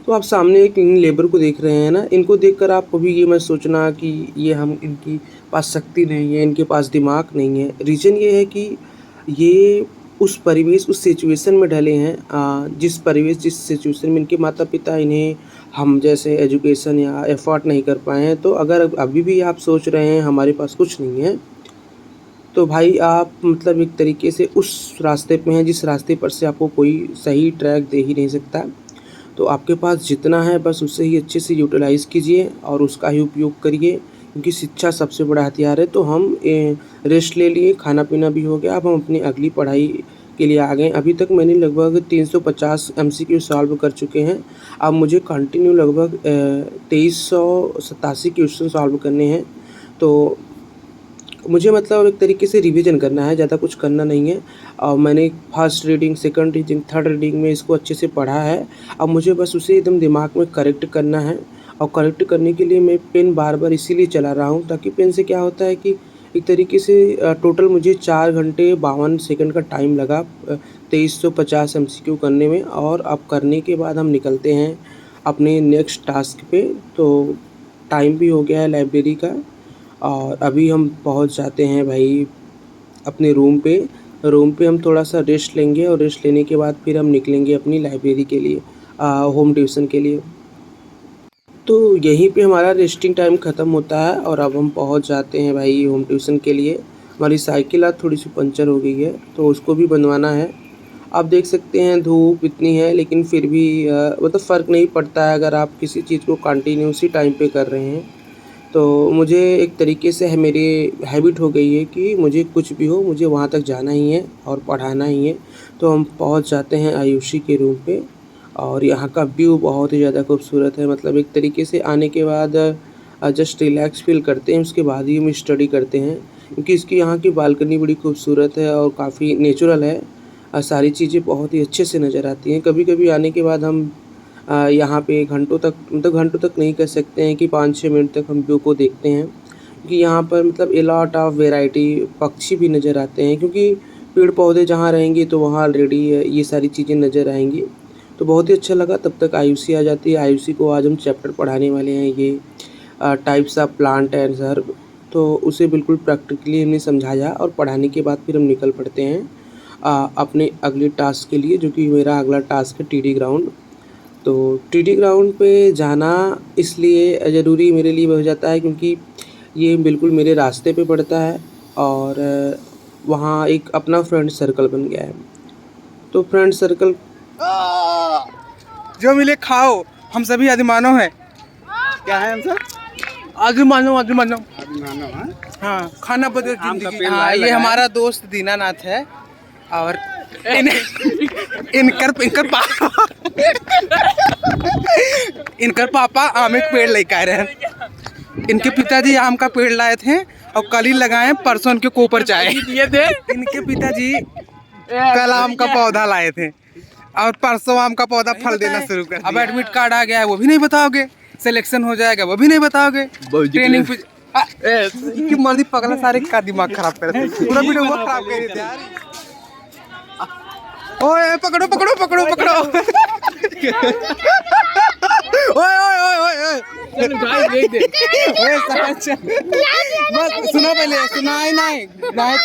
तो आप सामने एक इन लेबर को देख रहे हैं ना, इनको देखकर आप कभी ये मत सोचना कि ये इनकी पास शक्ति नहीं है, इनके पास दिमाग नहीं है। रीज़न ये है कि ये उस परिवेश उस सिचुएशन में ढले हैं, जिस परिवेश जिस सिचुएशन में इनके माता पिता इन्हें हम जैसे एजुकेशन या एफर्ट नहीं कर पाए हैं। तो अगर अभी भी आप सोच रहे हैं हमारे पास कुछ नहीं है, तो भाई आप मतलब एक तरीके से उस रास्ते पे हैं जिस रास्ते पर से आपको कोई सही ट्रैक दे ही नहीं सकता। तो आपके पास जितना है बस उसे ही अच्छे से यूटिलाइज़ कीजिए और उसका ही उपयोग करिए, क्योंकि शिक्षा सबसे बड़ा हथियार है। तो हम रेस्ट ले लिए, खाना पीना भी हो गया, अब हम अपनी अगली पढ़ाई के लिए आ गए। अभी तक मैंने लगभग 350 MCQ सॉल्व कर चुके हैं। अब मुझे कंटिन्यू लगभग 2387 क्वेश्चन सॉल्व करने हैं। तो मुझे मतलब एक तरीके से रिवीजन करना है, ज़्यादा कुछ करना नहीं है। और मैंने first reading, second reading, third reading में इसको अच्छे से पढ़ा है। अब मुझे बस उसे एकदम दिमाग में करेक्ट करना है, और करेक्ट करने के लिए मैं पेन बार बार इसीलिए चला रहा हूँ ताकि पेन से क्या होता है कि एक तरीके से टोटल मुझे 4 घंटे 52 सेकंड का टाइम लगा 2350 MCQ करने में। और अब करने के बाद हम निकलते हैं अपने नेक्स्ट टास्क पे। तो टाइम भी हो गया है लाइब्रेरी का, और अभी हम पहुंच जाते हैं भाई अपने रूम पे। हम थोड़ा सा रेस्ट लेंगे, और रेस्ट लेने के बाद फिर हम निकलेंगे अपनी लाइब्रेरी के लिए, होम ट्यूशन के लिए। तो यहीं पे हमारा रेस्टिंग टाइम ख़त्म होता है, और अब हम पहुंच जाते हैं भाई होम ट्यूशन के लिए। हमारी साइकिल आज थोड़ी सी पंचर हो गई है, तो उसको भी बनवाना है। आप देख सकते हैं धूप इतनी है, लेकिन फिर भी मतलब फ़र्क नहीं पड़ता है अगर आप किसी चीज़ को कंटिन्यू उसी टाइम पे कर रहे हैं। तो मुझे एक तरीके से है, मेरी हैबिट हो गई है कि मुझे कुछ भी हो मुझे वहाँ तक जाना ही है और पढ़ाना ही है। तो हम पहुँच जाते हैं आयुषी के रूम पे, और यहाँ का व्यू बहुत ही ज़्यादा खूबसूरत है। मतलब एक तरीके से आने के बाद जस्ट रिलैक्स फील करते हैं, उसके बाद ही हम स्टडी करते हैं, क्योंकि इसकी यहाँ की बालकनी बड़ी खूबसूरत है और काफ़ी नेचुरल है। सारी चीज़ें बहुत ही अच्छे से नज़र आती हैं। कभी कभी आने के बाद हम यहाँ पे घंटों तक, मतलब घंटों तक नहीं कह सकते हैं कि 5-6 मिनट तक हम व्यू को देखते हैं, क्योंकि यहाँ पर मतलब ए लॉट ऑफ वेराइटी पक्षी भी नज़र आते हैं, क्योंकि पेड़ पौधे जहाँ रहेंगे तो वहाँ ऑलरेडी ये सारी चीज़ें नज़र आएंगी। तो बहुत ही अच्छा लगा। तब तक आयुषी आ जाती है। आयुषी को आज हम चैप्टर पढ़ाने वाले हैं, ये types of plant and herb. तो उसे बिल्कुल प्रैक्टिकली हमने समझाया, और पढ़ाने के बाद फिर हम निकल पड़ते हैं अपने अगले टास्क के लिए, जो कि मेरा अगला टास्क है TD ग्राउंड। तो TD ग्राउंड पे जाना इसलिए ज़रूरी मेरे लिए हो जाता है क्योंकि ये बिल्कुल मेरे रास्ते पे पड़ता है, और वहाँ एक अपना फ्रेंड सर्कल बन गया है। तो फ्रेंड सर्कल जो मिले खाओ, हम सभी आदिमानव हैं। क्या है आंसर? आदिमानव। मानो हाँ? हाँ, खाना बदल आम का जिंदगी। पेड़ हाँ, लाए ये लगाए। हमारा दोस्त दीनानाथ है, और इनकर पापा आम के पेड़ लेकर आए रहे। इनके पिताजी आम का पेड़ लाए थे और कल ही लगाए, परसों इनके कोपर चाहे दिए थे। इनके पिताजी कल आम का पौधा लाए थे और परसों आम का पौधा फल देना शुरू कर दिया। अब एडमिट कार्ड आ गया है, वो भी नहीं बताओगे। सिलेक्शन हो जाएगा, वो भी नहीं बताओगे। ट्रेनिंग की मर्जी पगला, सारे का दिमाग खराब कर पूरा वीडियो खराब कर रही थी यार। ओए पकड़ो पकड़ो पकड़ो पकड़ो। ओए ओए ओए ओए ओए देख दे। ओए बस सुनो, पहले सुनाई नहीं तो बस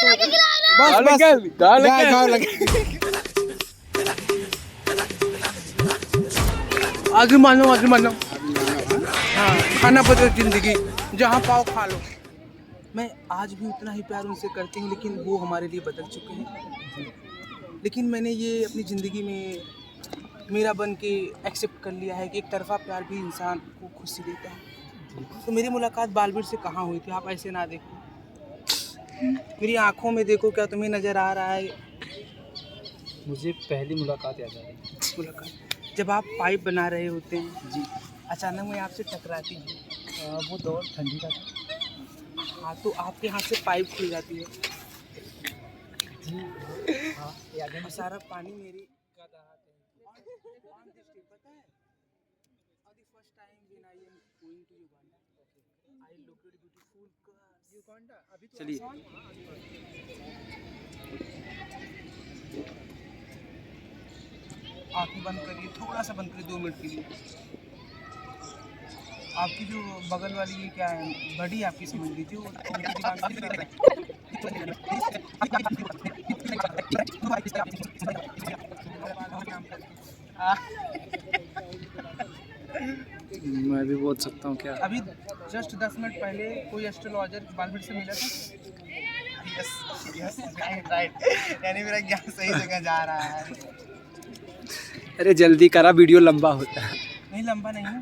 गाँव लगे। आगे मानो हाँ, खाना बदल जिंदगी, जहाँ पाओ खा लो। मैं आज भी उतना ही प्यार उनसे करती हूँ, लेकिन वो हमारे लिए बदल चुके हैं। लेकिन मैंने ये अपनी ज़िंदगी में मेरा बन के एक्सेप्ट कर लिया है कि एक तरफा प्यार भी इंसान को खुशी देता है। तो मेरी मुलाकात बालवीर से कहाँ हुई थी? आप ऐसे ना देखो, मेरी आंखों में देखो, क्या तुम्हें नज़र आ रहा है? मुझे पहली मुलाकात याद आ रही। मुलाकात जब आप पाइप बना रहे होते हैं जी, अचानक मैं आपसे टकराती हूँ। वो दौर ठंडी का था। हाँ, तो आपके हाथ से पाइप खुल जाती है। हाँ, याद है। सारा पानी मेरी पता है। और the first time when I am going to Uganda, I looked at beautiful girls. Uganda, अभी तो चलिए आँखें बंद करिए, थोड़ा सा बंद करिए 2 मिनट के लिए। आपकी जो बगल वाली ये क्या है, बड़ी आपकी समझ लीजिए, वो उनके दिमाग में मैं भी बोल सकता हूँ क्या? अभी जस्ट 10 मिनट पहले कोई एस्ट्रोलॉजर बालवीर से मिला था। यस यस राइट, यानी मेरा ज्ञान सही जगह जा रहा है। अरे जल्दी करा, वीडियो लंबा होता है। नहीं लंबा नहीं है,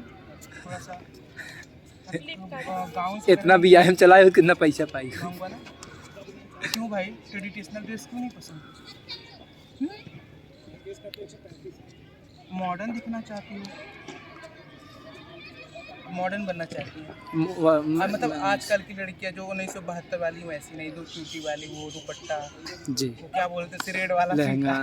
थोड़ा सा गाँव से इतना व्यायाम चलाए हो, कितना पैसा पाई? गाँव वाला। क्यों भाई, ट्रेडिशनल ड्रेस क्यों नहीं पसंद? मॉडर्न दिखना चाहती हूँ, मॉडर्न बनना चाहती है। मतलब आजकल की लड़कियां जो 1972 वाली वैसी नहीं, दो चूटी वाली, वो दुपट्टा, जी, वो क्या बोलते हैं, सिरेड वाला लहंगा।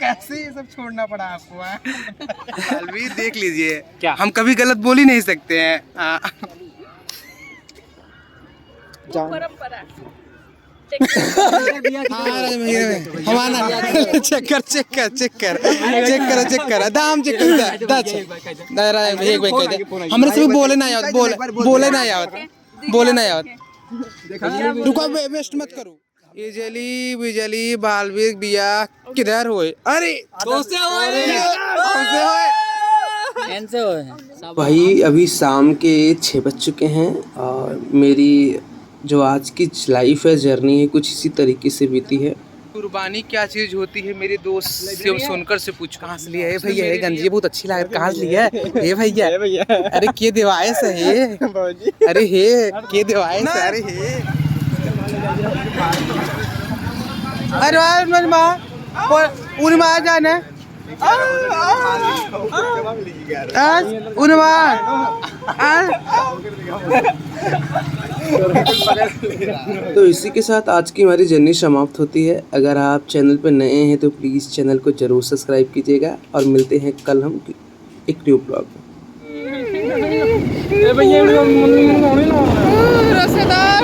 कैसे ये सब छोड़ना पड़ा आपको? अलवीर देख लीजिए, क्या हम कभी गलत बोल ही नहीं सकते हैं। परंपरा हमारा चेक कर दाम चेक कर हमरे से भी बोले ना आवत, बोले ना आवत। रुको, वेस्ट मत करो। इजली बिजली बालवीर बिया किधर होए? अरे भाई अभी शाम के 6 बज चुके हैं और मेरी जो आज की लाइफ है, जर्नी है, कुछ इसी तरीके से बीती है। कुर्बानी क्या चीज होती है, मेरे दोस्त से सुनकर से पूछ। कहाँ से लिया है भैया? ये गंजी बहुत अच्छी लग रही, कहाँ से लिया है ये भैया? अरे के दिवायस है ये? अरे हे के दिवायस है? अरे हे अरे उन्मा जाना तो इसी के साथ आज की हमारी जर्नी समाप्त होती है। अगर आप चैनल पर नए हैं तो प्लीज़ चैनल को ज़रूर सब्सक्राइब कीजिएगा और मिलते हैं कल हम एक न्यू ब्लॉग में। रसेदार